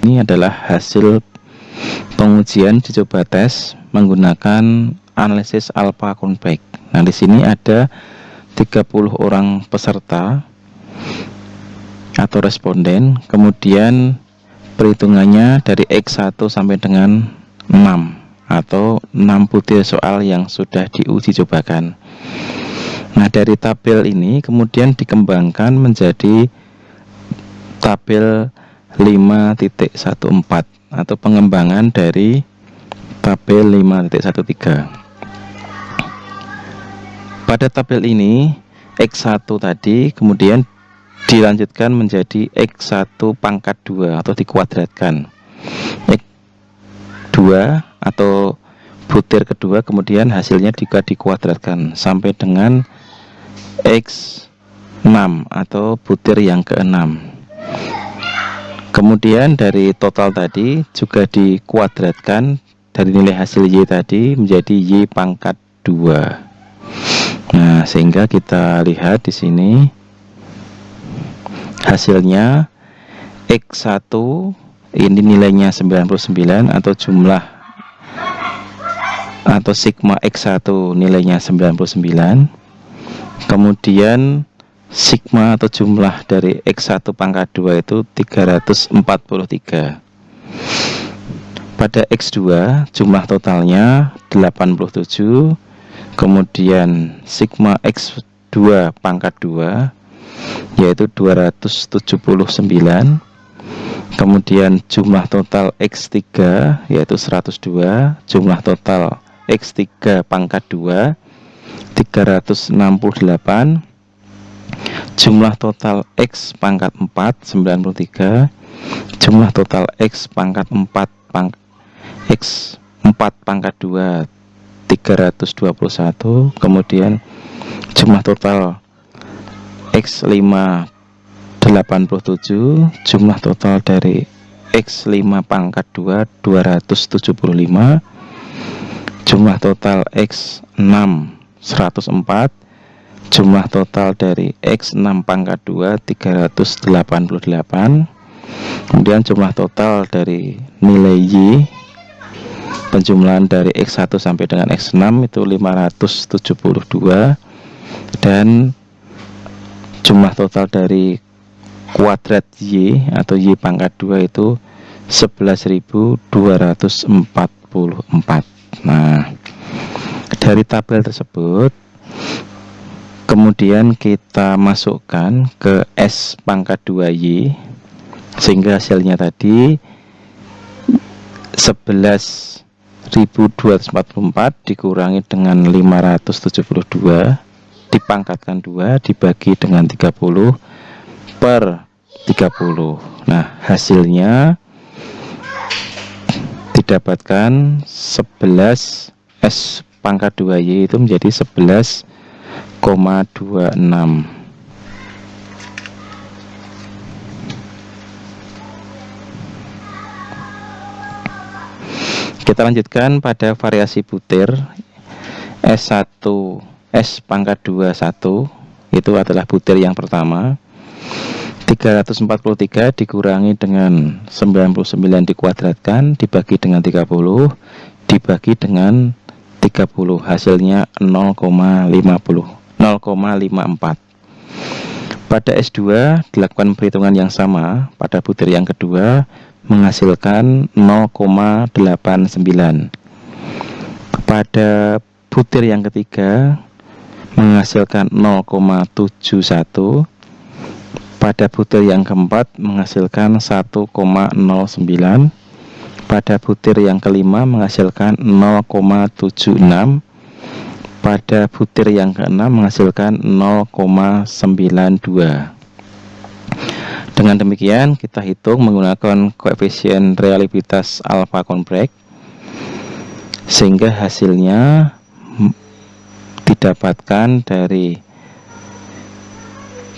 Speaker 1: Ini adalah hasil pengujian uji coba tes menggunakan analisis Alpha-Cronbach. Nah, di sini ada 30 orang peserta atau responden, kemudian perhitungannya dari X1 sampai dengan 6 atau 6 butir soal yang sudah diuji cobakan. Nah, dari tabel ini kemudian dikembangkan menjadi tabel 5.14 atau pengembangan dari tabel 5.13. Pada tabel ini X1 tadi kemudian dilanjutkan menjadi X1 pangkat 2 atau dikuadratkan. X2 atau butir kedua kemudian hasilnya juga dikuadratkan sampai dengan X6 atau butir yang ke-6. Kemudian dari total tadi juga dikuadratkan dari nilai hasil Y tadi menjadi Y pangkat 2. Nah, sehingga kita lihat di sini hasilnya X1 ini nilainya 99 atau jumlah atau sigma X1 nilainya 99. Kemudian sigma atau jumlah dari X1 pangkat 2 itu 343. Pada X2 jumlah totalnya 87. Kemudian sigma X2 pangkat 2 yaitu 279. Kemudian jumlah total X3 yaitu 102. Jumlah total X3 pangkat 2 368. Jumlah total X pangkat 4 93. Jumlah total X pangkat 4 X4 pangkat 2 321. Kemudian jumlah total X5 87. Jumlah total dari X5 pangkat 2 275. Jumlah total X6 104. Jumlah total dari X6 pangkat 2 388. Kemudian jumlah total dari nilai Y penjumlahan dari X1 sampai dengan X6 itu 572. Dan jumlah total dari kuadrat Y atau Y pangkat 2 itu 11.244. Nah, dari tabel tersebut kemudian kita masukkan ke S pangkat 2Y sehingga hasilnya tadi 11.244 dikurangi dengan 572 dipangkatkan 2 dibagi dengan 30 per 30. Nah, hasilnya didapatkan 11 S pangkat 2Y itu menjadi 11,26. Kita lanjutkan pada variasi butir S1 S pangkat 21 itu adalah butir yang pertama. 343 dikurangi dengan 99 dikuadratkan dibagi dengan 30 dibagi dengan 30 hasilnya 0,54. Pada S2 dilakukan perhitungan yang sama pada butir yang kedua menghasilkan 0,89. Pada butir yang ketiga menghasilkan 0,71. Pada butir yang keempat menghasilkan 1,09. Pada butir yang kelima menghasilkan 0,76. Pada butir yang keenam menghasilkan 0,92. Dengan demikian kita hitung menggunakan koefisien reliabilitas alfa kompleks sehingga hasilnya didapatkan dari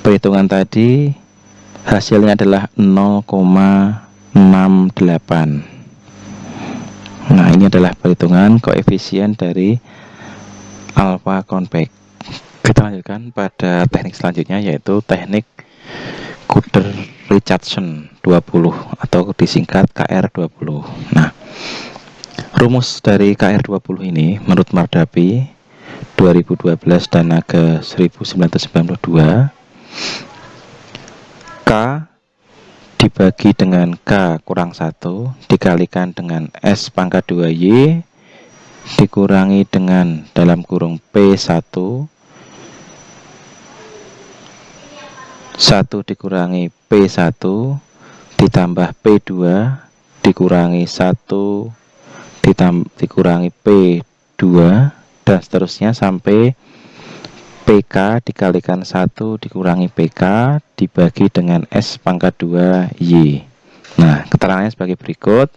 Speaker 1: perhitungan tadi hasilnya adalah 0,68. Nah, ini adalah perhitungan koefisien dari alfa kompleks. Kita lanjutkan pada teknik selanjutnya yaitu teknik Kudder-Richardson 20 atau disingkat KR20. Nah, rumus dari KR20 ini menurut Mardapi 2012 dan Naga 1992, K dibagi dengan K kurang 1 dikalikan dengan S pangkat 2Y dikurangi dengan dalam kurung P1 1 dikurangi P1 ditambah P2 dikurangi 1 dikurangi P2 dan seterusnya sampai PK dikalikan 1 dikurangi PK dibagi dengan S pangkat 2 Y. Nah, keterangannya sebagai berikut.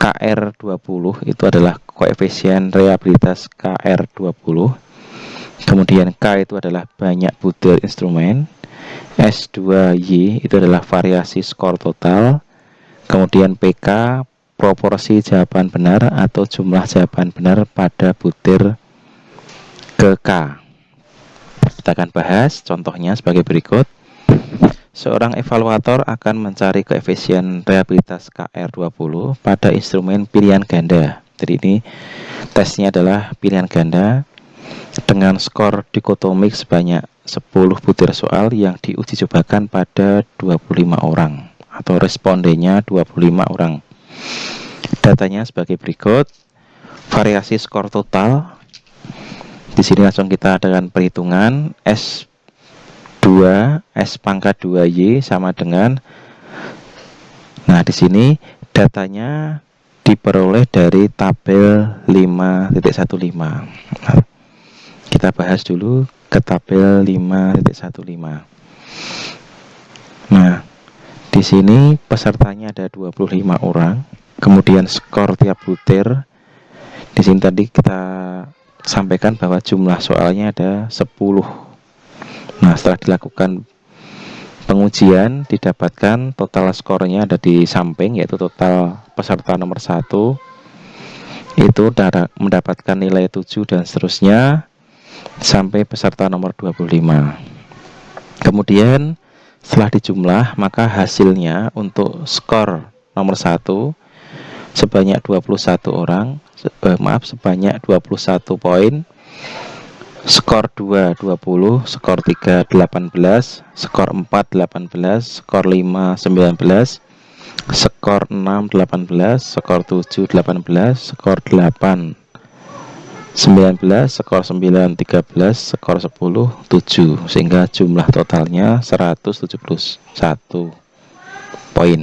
Speaker 1: KR20 itu adalah koefisien reabilitas KR20. Kemudian K itu adalah banyak butir instrumen. S2Y itu adalah variasi skor total. Kemudian PK proporsi jawaban benar atau jumlah jawaban benar pada butir ke K. Kita akan bahas contohnya sebagai berikut. Seorang evaluator akan mencari koefisien reabilitas KR20 pada instrumen pilihan ganda. Jadi ini tesnya adalah pilihan ganda dengan skor dikotomik sebanyak 10 butir soal yang diuji cobakan pada 25 orang atau respondennya 25 orang. Datanya sebagai berikut. Variasi skor total. Di sini langsung kita adakan perhitungan S2 S pangkat 2Y sama dengan, nah di sini datanya diperoleh dari tabel 5.15. Nah, kita bahas dulu ke tabel 5.15. Nah, di sini pesertanya ada 25 orang. Kemudian skor tiap butir. Di sini tadi kita sampaikan bahwa jumlah soalnya ada 10. Nah, setelah dilakukan pengujian didapatkan total skornya ada di samping, yaitu total peserta nomor 1 itu mendapatkan nilai 7 dan seterusnya sampai peserta nomor 25. Kemudian setelah dijumlah maka hasilnya untuk skor nomor 1 sebanyak 21 orang, sebanyak 21 poin. Skor 2 20, skor 3 18, skor 4 18, skor 5 19, skor 6 18, skor 7 18, skor 8 19, skor 9 13, skor 10 7, sehingga jumlah totalnya 171 poin.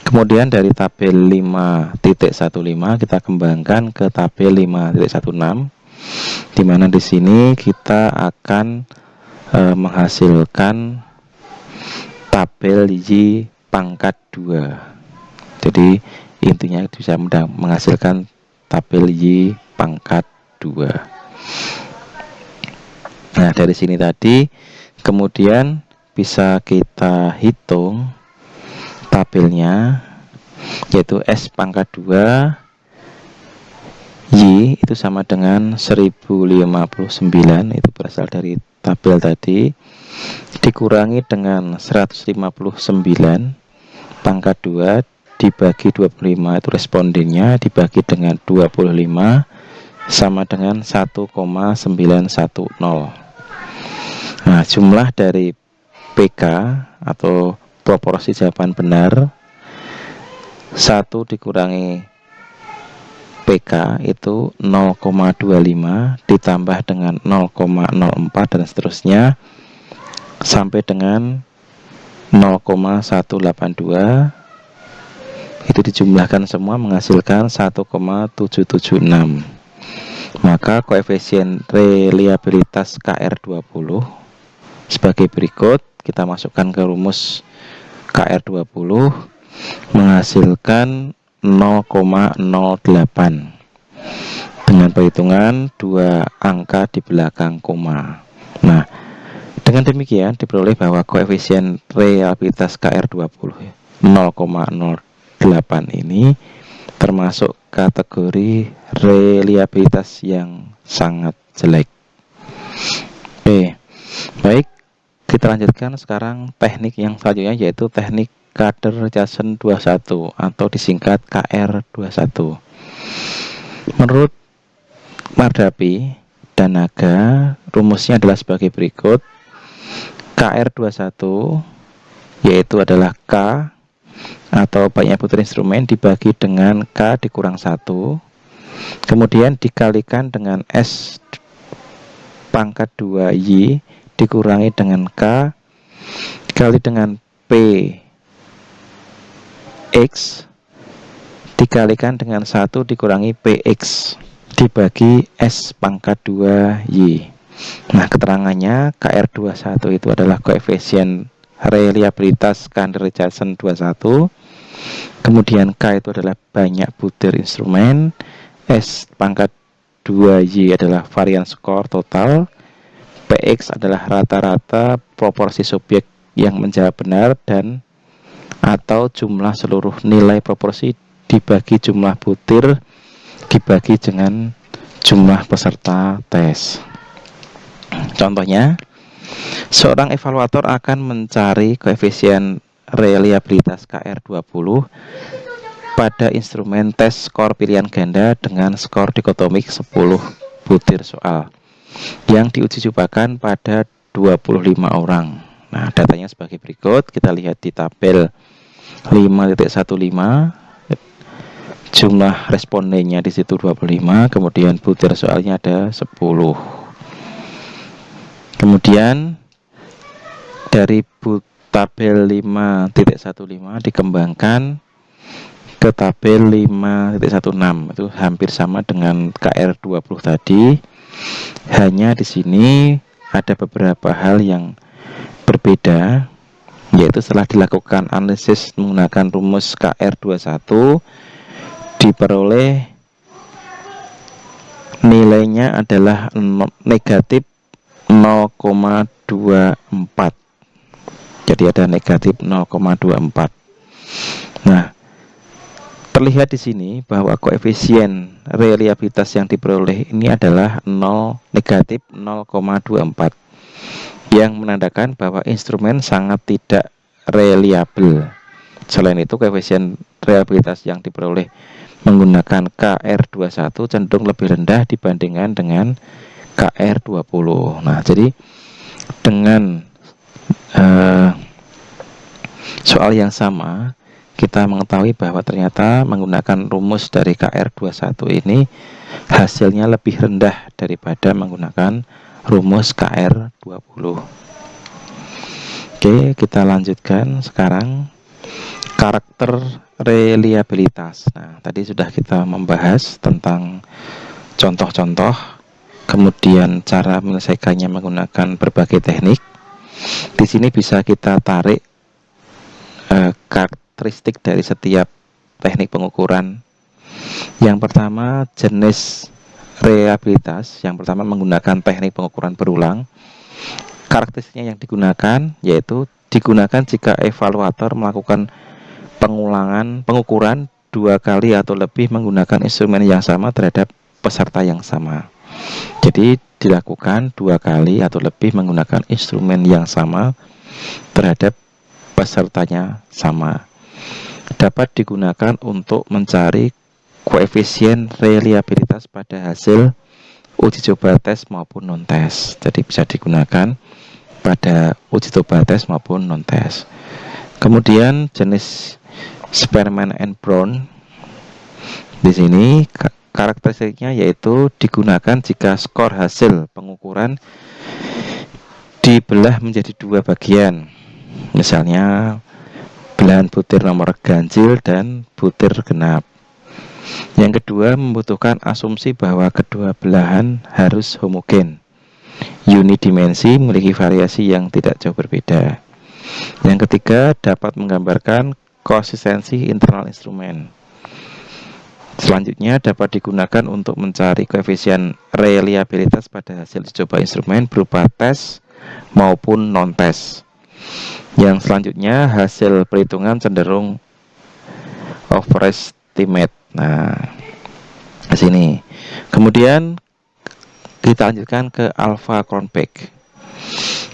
Speaker 1: Kemudian dari tabel 5.15 kita kembangkan ke tabel 5.16, di mana di sini kita akan menghasilkan tabel Y pangkat 2. Jadi intinya bisa menghasilkan tabel Y pangkat 2. Nah, dari sini tadi kemudian bisa kita hitung tabelnya, yaitu S pangkat 2 Y itu sama dengan 1059, itu berasal dari tabel tadi, dikurangi dengan 159 pangkat 2 dibagi 25 itu respondennya, dibagi dengan 25 sama dengan 1,910. Nah, jumlah dari PK atau proporsi jawaban benar 1 dikurangi PK itu 0,25 ditambah dengan 0,04 dan seterusnya sampai dengan 0,182. Itu dijumlahkan semua menghasilkan 1,776. Maka koefisien reliabilitas KR20 sebagai berikut. Kita masukkan ke rumus KR20 menghasilkan 0,08 dengan perhitungan 2 angka di belakang koma. Nah, dengan demikian diperoleh bahwa koefisien reliabilitas KR20 0,08 ini termasuk kategori reliabilitas yang sangat jelek. Oke, baik, kita lanjutkan sekarang teknik yang selanjutnya, yaitu teknik Kader Richardson 21 atau disingkat KR21. Menurut Mardapi dan Naga, rumusnya adalah sebagai berikut. KR21 yaitu adalah K atau banyak butir instrumen dibagi dengan K dikurang 1, kemudian dikalikan dengan S pangkat 2Y dikurangi dengan K dikali dengan PX dikalikan dengan 1 dikurangi PX dibagi S pangkat 2Y. Nah, keterangannya KR21 itu adalah koefisien reliabilitas Cantor-Richardson 21. Kemudian K itu adalah banyak butir instrumen, S pangkat 2Y adalah varian skor total, PX adalah rata-rata proporsi subjek yang menjawab benar dan atau jumlah seluruh nilai proporsi dibagi jumlah butir dibagi dengan jumlah peserta tes. Contohnya, seorang evaluator akan mencari koefisien reliabilitas KR20 pada instrumen tes skor pilihan ganda dengan skor dikotomik 10 butir soal yang diuji cobakan pada 25 orang. Nah, datanya sebagai berikut. Kita lihat di tabel 5.15. Jumlah respondennya di situ 25, kemudian butir soalnya ada 10. Kemudian dari tabel 5.15 dikembangkan ke tabel 5.16. Itu hampir sama dengan KR20 tadi. Hanya di sini ada beberapa hal yang berbeda, yaitu setelah dilakukan analisis menggunakan rumus KR21 diperoleh nilainya adalah negatif 0,24. Jadi ada negatif 0,24. Nah, terlihat di sini bahwa koefisien reliabilitas yang diperoleh ini adalah negatif 0,24, yang menandakan bahwa instrumen sangat tidak reliabel. Selain itu, koefisien reliabilitas yang diperoleh menggunakan KR21 cenderung lebih rendah dibandingkan dengan KR20. Nah, jadi dengan soal yang sama, kita mengetahui bahwa ternyata menggunakan rumus dari KR21 ini hasilnya lebih rendah daripada menggunakan rumus KR20. Oke, kita lanjutkan sekarang karakter reliabilitas. Nah, tadi sudah kita membahas tentang contoh-contoh, kemudian cara menyelesaikannya menggunakan berbagai teknik. Di sini bisa kita tarik karakteristik dari setiap teknik pengukuran. Yang pertama, jenis reliabilitas. Yang pertama menggunakan teknik pengukuran berulang. Karakteristiknya yang digunakan yaitu digunakan jika evaluator melakukan pengukuran 2 kali atau lebih menggunakan instrumen yang sama terhadap peserta yang sama. Jadi dilakukan 2 kali atau lebih menggunakan instrumen yang sama terhadap pesertanya sama. Dapat digunakan untuk mencari koefisien reliabilitas pada hasil uji coba tes maupun non-tes. Jadi bisa digunakan pada uji coba tes maupun non-tes. Kemudian jenis Spearman and Brown. Di sini karakteristiknya yaitu digunakan jika skor hasil pengukuran dibelah menjadi 2 bagian. Misalnya belahan butir nomor ganjil dan butir genap. Yang kedua, membutuhkan asumsi bahwa kedua belahan harus homogen, unidimensi, memiliki variasi yang tidak jauh berbeda. Yang ketiga, dapat menggambarkan konsistensi internal instrumen. Selanjutnya, dapat digunakan untuk mencari koefisien reliabilitas pada hasil coba instrumen berupa tes maupun non-tes. Yang selanjutnya, hasil perhitungan cenderung overestimate. Nah, di sini. Kemudian kita lanjutkan ke alpha Cronbach.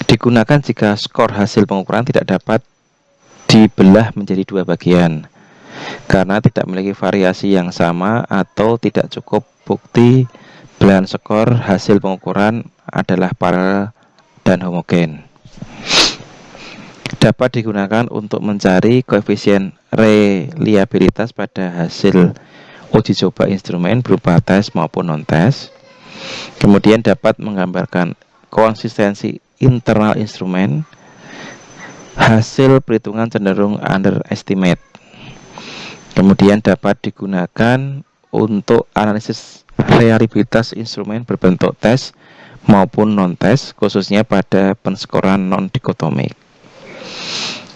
Speaker 1: Digunakan jika skor hasil pengukuran tidak dapat dibelah menjadi 2 bagian karena tidak memiliki variasi yang sama atau tidak cukup bukti belahan skor hasil pengukuran adalah paralel dan homogen. Dapat digunakan untuk mencari koefisien reliabilitas pada hasil uji coba instrumen berupa tes maupun non-tes. Kemudian dapat menggambarkan konsistensi internal instrumen. hasil perhitungan cenderung underestimate. Kemudian dapat digunakan untuk analisis reliabilitas instrumen berbentuk tes maupun non-tes, khususnya pada penskoran non-dikotomik.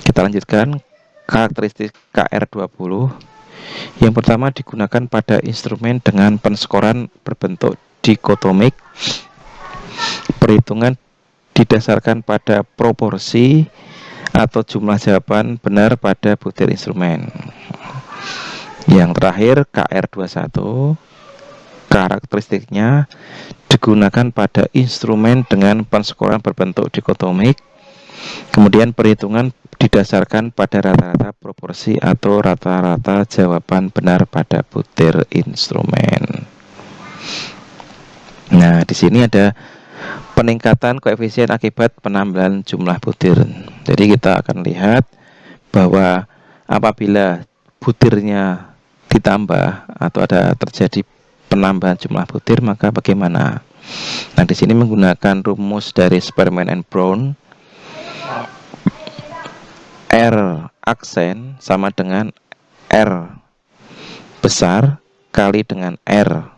Speaker 1: Kita lanjutkan karakteristik KR20. Yang pertama, digunakan pada instrumen dengan penskoran berbentuk dikotomik. Perhitungan didasarkan pada proporsi atau jumlah jawaban benar pada butir instrumen. Yang terakhir, KR21, karakteristiknya digunakan pada instrumen dengan penskoran berbentuk dikotomik. Kemudian perhitungan didasarkan pada rata-rata proporsi atau rata-rata jawaban benar pada butir instrumen. Nah, di sini ada peningkatan koefisien akibat penambahan jumlah butir. Jadi kita akan lihat bahwa apabila butirnya ditambah atau ada terjadi penambahan jumlah butir, maka bagaimana? Nah, di sini menggunakan rumus dari Spearman and Brown. R aksen sama dengan R besar kali dengan R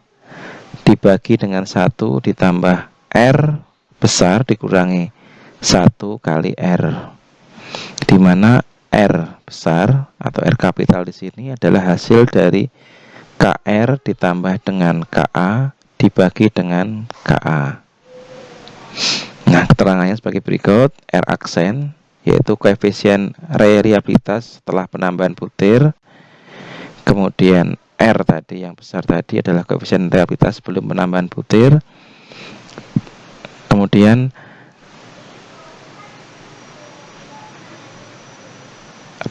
Speaker 1: dibagi dengan 1 ditambah R besar dikurangi 1 kali R, di mana R besar atau R kapital di sini adalah hasil dari KR ditambah dengan KA dibagi dengan KA. Nah, keterangannya sebagai berikut. R aksen yaitu koefisien reliabilitas setelah penambahan butir. Kemudian R tadi yang besar tadi adalah koefisien reliabilitas sebelum penambahan butir. Kemudian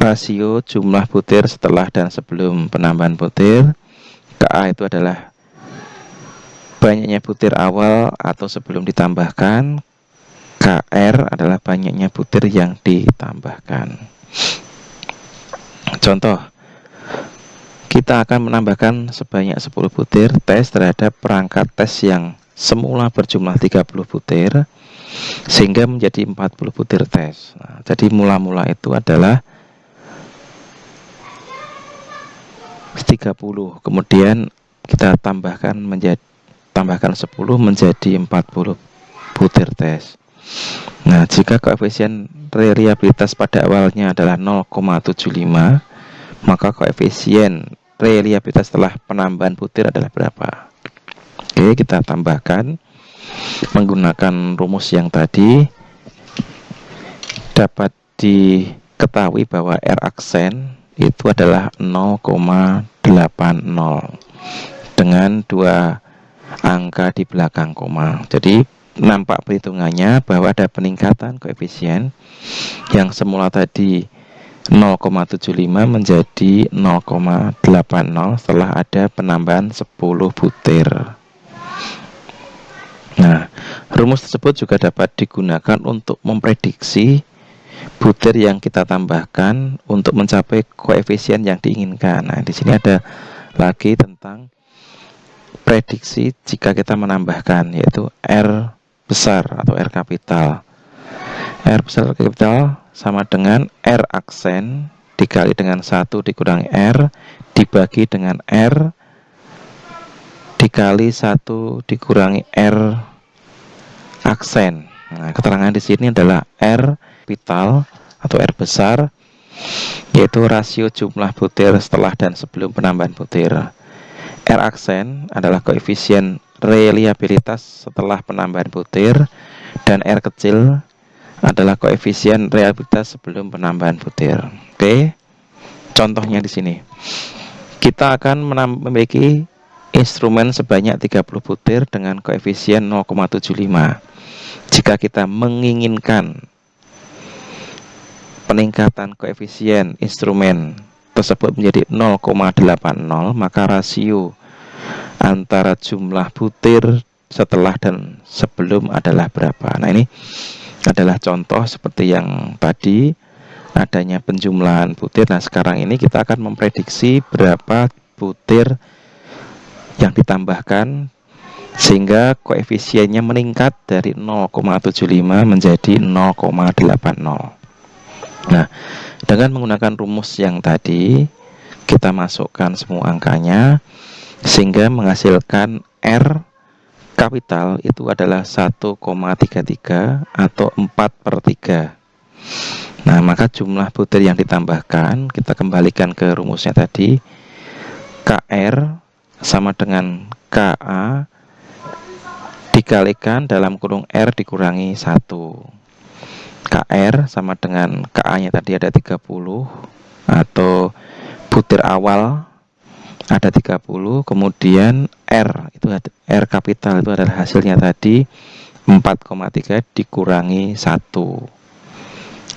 Speaker 1: rasio jumlah butir setelah dan sebelum penambahan butir. KA itu adalah banyaknya butir awal atau sebelum ditambahkan. KR adalah banyaknya butir yang ditambahkan. Contoh, kita akan menambahkan sebanyak 10 butir tes terhadap perangkat tes yang semula berjumlah 30 butir sehingga menjadi 40 butir tes. Nah, jadi mula-mula itu adalah 30, kemudian kita tambahkan 10 menjadi 40 butir tes. Nah, jika koefisien reliabilitas pada awalnya adalah 0,75, maka koefisien reliabilitas setelah penambahan butir adalah berapa? Oke, kita tambahkan menggunakan rumus yang tadi. Dapat diketahui bahwa R aksen itu adalah 0,80 dengan 2 angka di belakang koma. Jadi nampak perhitungannya bahwa ada peningkatan koefisien yang semula tadi 0,75 menjadi 0,80 setelah ada penambahan 10 butir. Nah, rumus tersebut juga dapat digunakan untuk memprediksi butir yang kita tambahkan untuk mencapai koefisien yang diinginkan. Nah, di sini ada lagi tentang prediksi jika kita menambahkan, yaitu R besar atau R kapital. R besar atau kapital sama dengan R aksen dikali dengan 1 dikurangi R dibagi dengan R dikali 1 dikurangi R aksen. Nah, keterangan di sini adalah R kapital atau R besar yaitu rasio jumlah butir setelah dan sebelum penambahan butir. R aksen adalah koefisien reliabilitas setelah penambahan butir dan R kecil adalah koefisien reliabilitas sebelum penambahan butir. Oke. Contohnya di sini. Kita akan memiliki instrumen sebanyak 30 butir dengan koefisien 0,75. Jika kita menginginkan peningkatan koefisien instrumen tersebut menjadi 0,80, maka rasio antara jumlah butir setelah dan sebelum adalah berapa? Nah, ini adalah contoh seperti yang tadi adanya penjumlahan butir. Nah, sekarang ini kita akan memprediksi berapa butir yang ditambahkan sehingga koefisiennya meningkat dari 0,75 menjadi 0,80. Nah, dengan menggunakan rumus yang tadi, kita masukkan semua angkanya sehingga menghasilkan R kapital itu adalah 1,33 atau 4/3. Nah, maka jumlah butir yang ditambahkan, kita kembalikan ke rumusnya tadi, KR sama dengan KA dikalikan dalam kurung R dikurangi 1. KR sama dengan KA-nya tadi ada 30, atau butir awal ada 30, kemudian R itu R kapital itu adalah hasilnya tadi 4,3 dikurangi 1.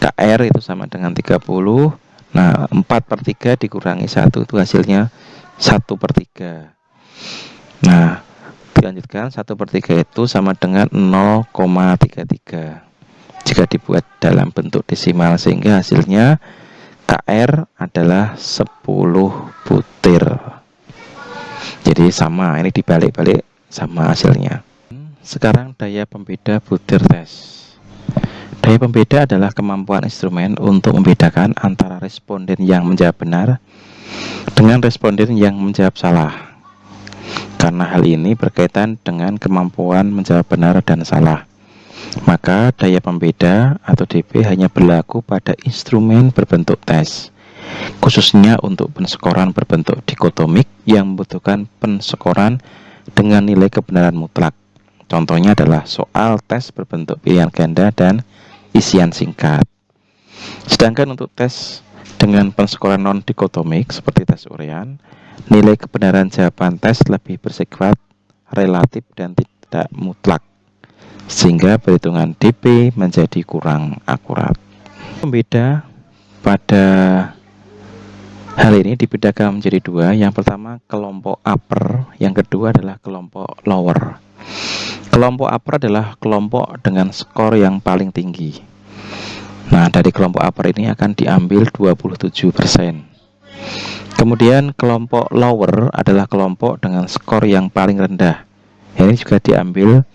Speaker 1: KR itu sama dengan 30. Nah, 4/3 dikurangi 1 itu hasilnya 1/3. Nah, dilanjutkan 1/3 itu sama dengan 0,33 jika dibuat dalam bentuk desimal, sehingga hasilnya KR adalah 10 butir. Jadi sama, ini dibalik-balik sama hasilnya. Sekarang daya pembeda butir tes. Daya pembeda adalah kemampuan instrumen untuk membedakan antara responden yang menjawab benar dengan responden yang menjawab salah. Karena hal ini berkaitan dengan kemampuan menjawab benar dan salah, maka daya pembeda atau DP hanya berlaku pada instrumen berbentuk tes, khususnya untuk penskoran berbentuk dikotomik yang membutuhkan penskoran dengan nilai kebenaran mutlak. Contohnya adalah soal tes berbentuk pilihan ganda dan isian singkat. Sedangkan untuk tes dengan penskoran non-dikotomik seperti tes urean, nilai kebenaran jawaban tes lebih bersifat relatif dan tidak mutlak, sehingga perhitungan DP menjadi kurang akurat. Pembeda pada hal ini dibedakan menjadi dua. Yang pertama kelompok upper, yang kedua adalah kelompok lower. Kelompok upper adalah kelompok dengan skor yang paling tinggi. Nah, dari kelompok upper ini akan diambil 27%. Kemudian kelompok lower adalah kelompok dengan skor yang paling rendah. Ini juga diambil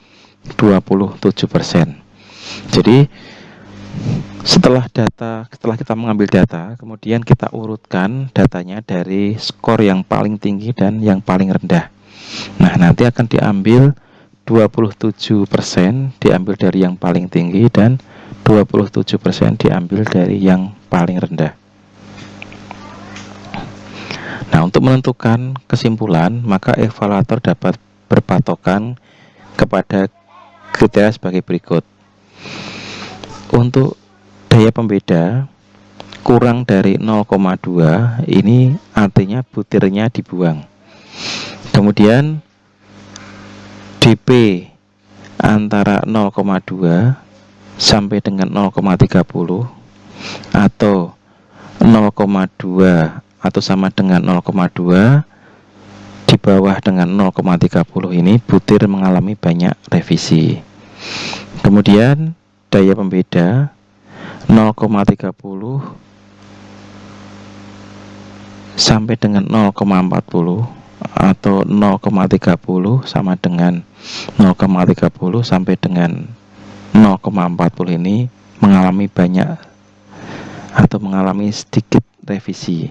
Speaker 1: 27%. Jadi setelah kita mengambil data, kemudian kita urutkan datanya dari skor yang paling tinggi dan yang paling rendah. Nah, nanti akan diambil 27% diambil dari yang paling tinggi dan 27% diambil dari yang paling rendah. Nah, untuk menentukan kesimpulan, maka evaluator dapat berpatokan kepada kriteria sebagai berikut. Untuk daya pembeda kurang dari 0,2, ini artinya butirnya dibuang. Kemudian DP antara 0,2 sampai dengan 0,30 atau 0,2 atau sama dengan 0,2 di bawah dengan 0,30 ini butir mengalami banyak revisi. Kemudian daya pembeda 0,30 sampai dengan 0,40 atau 0,30 sama dengan 0,30 sampai dengan 0,40 ini mengalami banyak atau mengalami sedikit revisi.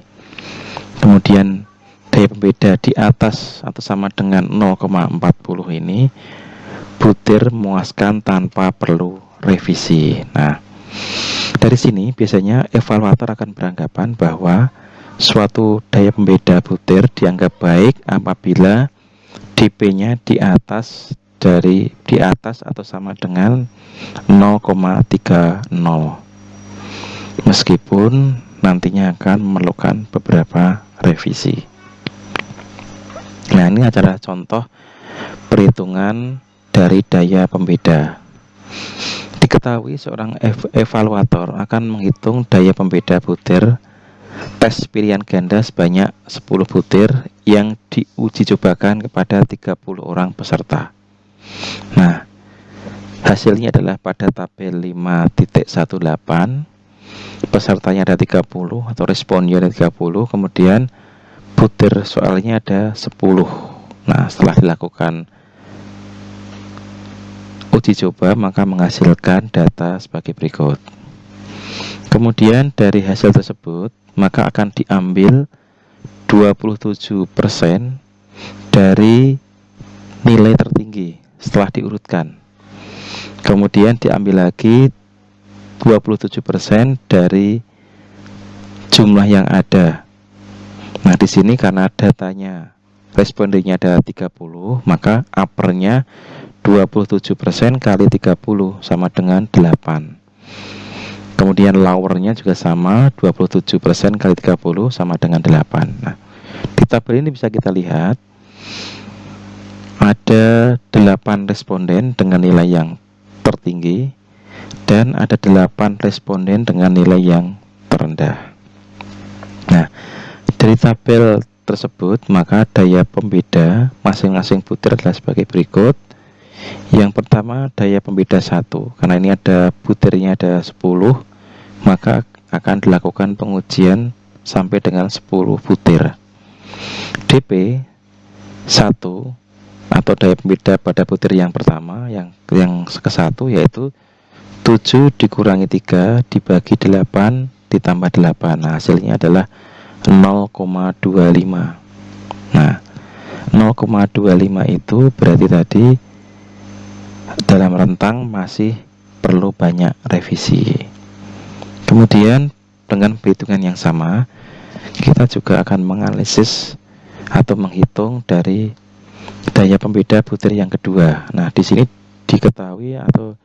Speaker 1: Kemudian daya pembeda di atas atau sama dengan 0,40 ini butir memuaskan tanpa perlu revisi. Nah, dari sini biasanya evaluator akan beranggapan bahwa suatu daya pembeda butir dianggap baik apabila DP-nya di atas atau sama dengan 0,30, meskipun nantinya akan memerlukan beberapa revisi. Nah, ini adalah contoh perhitungan dari daya pembeda. Diketahui seorang evaluator akan menghitung daya pembeda butir tes pilihan ganda sebanyak 10 butir yang diuji cobakan kepada 30 orang peserta. Nah, hasilnya adalah pada tabel 5.18 pesertanya ada 30 atau responnya ada 30, kemudian butir soalnya ada 10. Nah, setelah dilakukan uji coba maka menghasilkan data sebagai berikut. Kemudian dari hasil tersebut maka akan diambil 27% dari nilai tertinggi setelah diurutkan. Kemudian diambil lagi 27% dari jumlah yang ada. Nah, di sini karena datanya respondennya ada 30, maka uppernya 27% kali 30 sama dengan 8. Kemudian lowernya juga sama, 27% kali 30 sama dengan 8. Nah, di tabel ini bisa kita lihat ada 8 responden dengan nilai yang tertinggi dan ada 8 responden dengan nilai yang terendah. Nah, dari tabel tersebut maka daya pembeda masing-masing butir adalah sebagai berikut. Yang pertama daya pembeda 1, karena ini ada butirnya ada 10, maka akan dilakukan pengujian sampai dengan 10 butir. dP 1 atau daya pembeda pada butir yang pertama yang ke-1 yaitu 7 dikurangi 3 dibagi 8 ditambah 8. Nah, hasilnya adalah 0,25. Nah, 0,25 itu berarti tadi dalam rentang masih perlu banyak revisi. Kemudian dengan perhitungan yang sama kita juga akan menganalisis atau menghitung dari daya pembeda butir yang kedua. Nah, di sini diketahui atau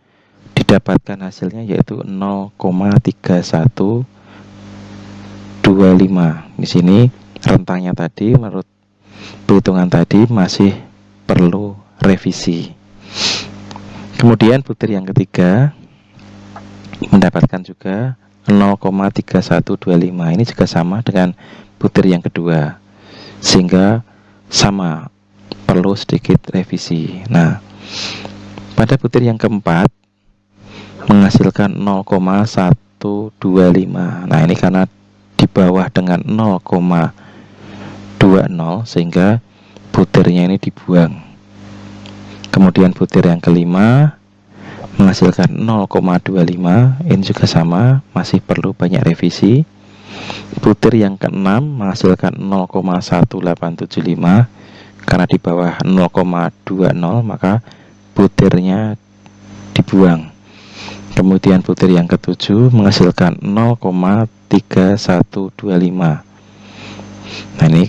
Speaker 1: didapatkan hasilnya yaitu 0,3125. Di sini rentangnya tadi menurut perhitungan tadi masih perlu revisi. Kemudian butir yang ketiga mendapatkan juga 0,3125. Ini juga sama dengan butir yang kedua, sehingga sama perlu sedikit revisi. Nah, pada butir yang keempat menghasilkan 0,125. Nah, ini karena di bawah dengan 0,20 sehingga butirnya ini dibuang. Kemudian butir yang kelima menghasilkan 0,25. Ini juga sama, masih perlu banyak revisi. Butir yang keenam menghasilkan 0,1875. Karena di bawah 0,20 maka butirnya dibuang. Kemudian butir yang ketujuh menghasilkan 0,3125. Nah, ini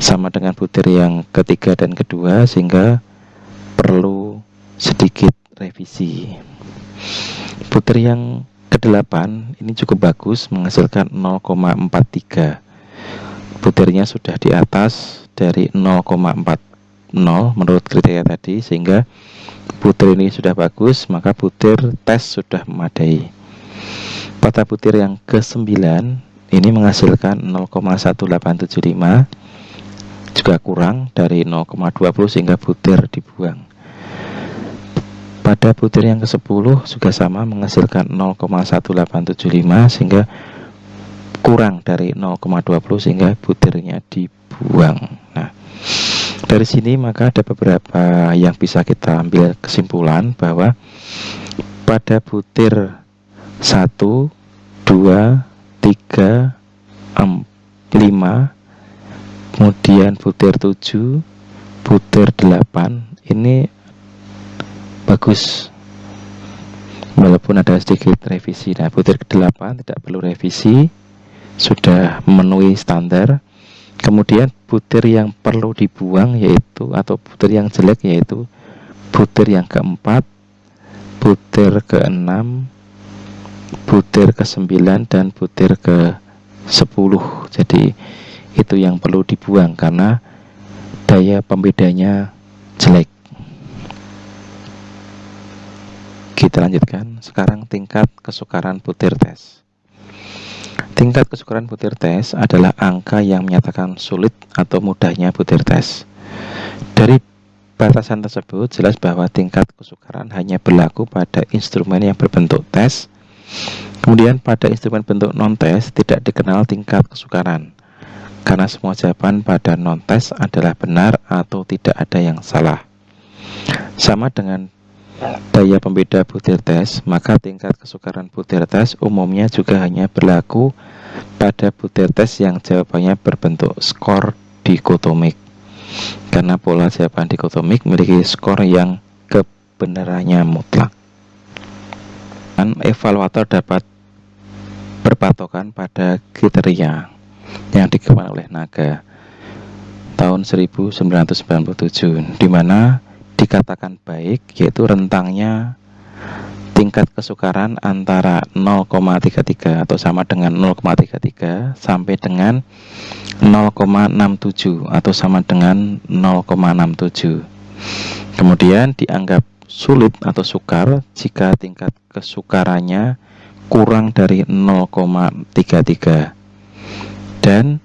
Speaker 1: sama dengan butir yang ketiga dan kedua sehingga perlu sedikit revisi. Butir yang ke-8 ini cukup bagus menghasilkan 0,43. Butirnya sudah di atas dari 0,40 menurut kriteria tadi sehingga butir ini sudah bagus, maka butir tes sudah memadai. Pada butir yang ke-9 ini menghasilkan 0,1875, juga kurang dari 0,20 sehingga butir dibuang. Pada butir yang ke-10 juga sama menghasilkan 0,1875 sehingga kurang dari 0,20 sehingga butirnya dibuang. Nah, dari sini maka ada beberapa yang bisa kita ambil kesimpulan bahwa pada butir 1, 2, 3, 5, kemudian butir 7, butir 8 ini bagus walaupun ada sedikit revisi. Nah, butir ke-8 tidak perlu revisi, sudah memenuhi standar. Kemudian butir yang perlu dibuang yaitu atau butir yang jelek yaitu butir yang keempat, butir ke-6, butir ke-9 dan butir ke-10. Jadi itu yang perlu dibuang karena daya pembedanya jelek. Kita lanjutkan. Sekarang tingkat kesukaran butir tes. Tingkat kesukaran butir tes adalah angka yang menyatakan sulit atau mudahnya butir tes. Dari batasan tersebut jelas bahwa tingkat kesukaran hanya berlaku pada instrumen yang berbentuk tes. Kemudian pada instrumen bentuk non-tes tidak dikenal tingkat kesukaran, karena semua jawaban pada non-tes adalah benar atau tidak ada yang salah. Sama dengan daya pembeda butir tes, maka tingkat kesukaran butir tes umumnya juga hanya berlaku pada butir tes yang jawabannya berbentuk skor dikotomik. Karena pola jawaban dikotomik memiliki skor yang kebenarannya mutlak. Dan evaluator dapat berpatokan pada kriteria yang dikembangkan oleh Naga tahun 1997, di mana dikatakan baik, yaitu rentangnya tingkat kesukaran antara 0,33 atau sama dengan 0,33 sampai dengan 0,67 atau sama dengan 0,67. Kemudian dianggap sulit atau sukar jika tingkat kesukarannya kurang dari 0,33 dan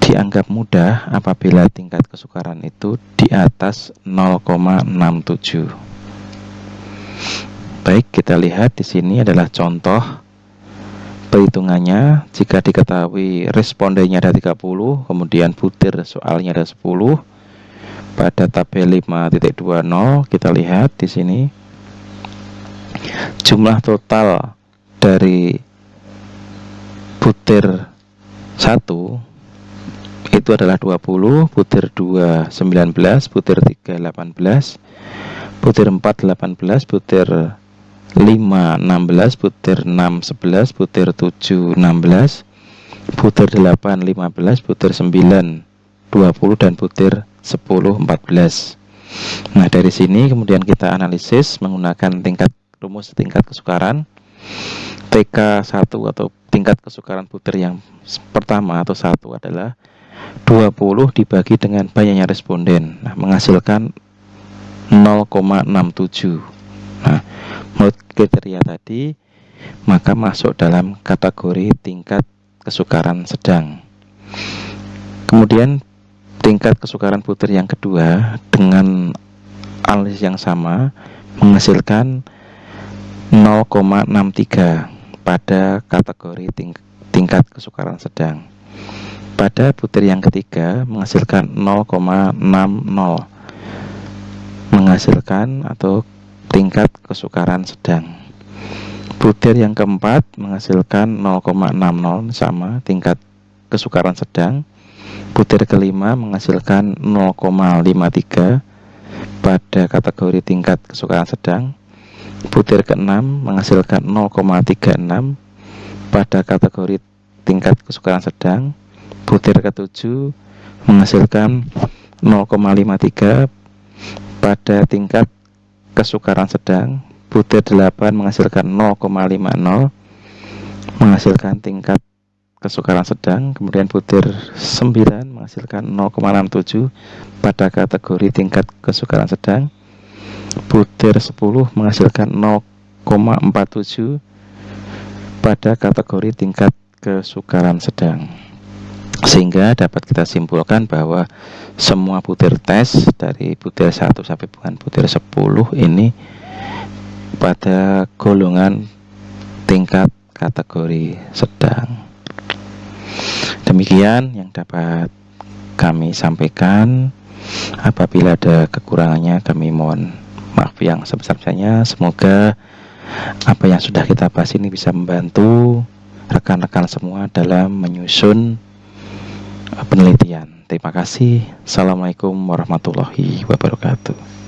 Speaker 1: dianggap mudah apabila tingkat kesukaran itu di atas 0,67. Baik, kita lihat di sini adalah contoh perhitungannya. Jika diketahui respondennya ada 30, kemudian butir soalnya ada 10. Pada tabel 5.20 kita lihat di sini jumlah total dari butir 1 itu adalah 20, butir 2 19, butir 3 18, butir 4 18, butir 5 16, butir 6 11, butir 7 16, butir 8 15, butir 9 20 dan butir 10 14. Nah, dari sini kemudian kita analisis menggunakan rumus tingkat kesukaran TK1 atau tingkat kesukaran butir yang pertama atau 1 adalah 20 dibagi dengan banyaknya responden, nah, menghasilkan 0,67. Nah, menurut kriteria tadi, maka masuk dalam kategori tingkat kesukaran sedang. Kemudian tingkat kesukaran butir yang kedua dengan analisis yang sama menghasilkan 0,63 pada kategori tingkat kesukaran sedang. Pada butir yang ketiga menghasilkan 0,60 menghasilkan atau tingkat kesukaran sedang. Butir yang keempat menghasilkan 0,60 sama tingkat kesukaran sedang. Butir kelima menghasilkan 0,53 pada kategori tingkat kesukaran sedang. Butir keenam menghasilkan 0,36 pada kategori tingkat kesukaran sedang. Butir ketujuh menghasilkan 0,53 pada tingkat kesukaran sedang. Butir 8 menghasilkan 0,50 menghasilkan tingkat kesukaran sedang. Kemudian butir 9 menghasilkan 0,67 pada kategori tingkat kesukaran sedang. Butir 10 menghasilkan 0,47 pada kategori tingkat kesukaran sedang. Sehingga dapat kita simpulkan bahwa semua butir tes dari butir 1 sampai dengan butir 10 ini pada golongan tingkat kategori sedang. Demikian yang dapat kami sampaikan. Apabila ada kekurangannya kami mohon maaf yang sebesar-besarnya. Semoga apa yang sudah kita bahas ini bisa membantu rekan-rekan semua dalam menyusun penelitian. Terima kasih. Assalamualaikum warahmatullahi wabarakatuh.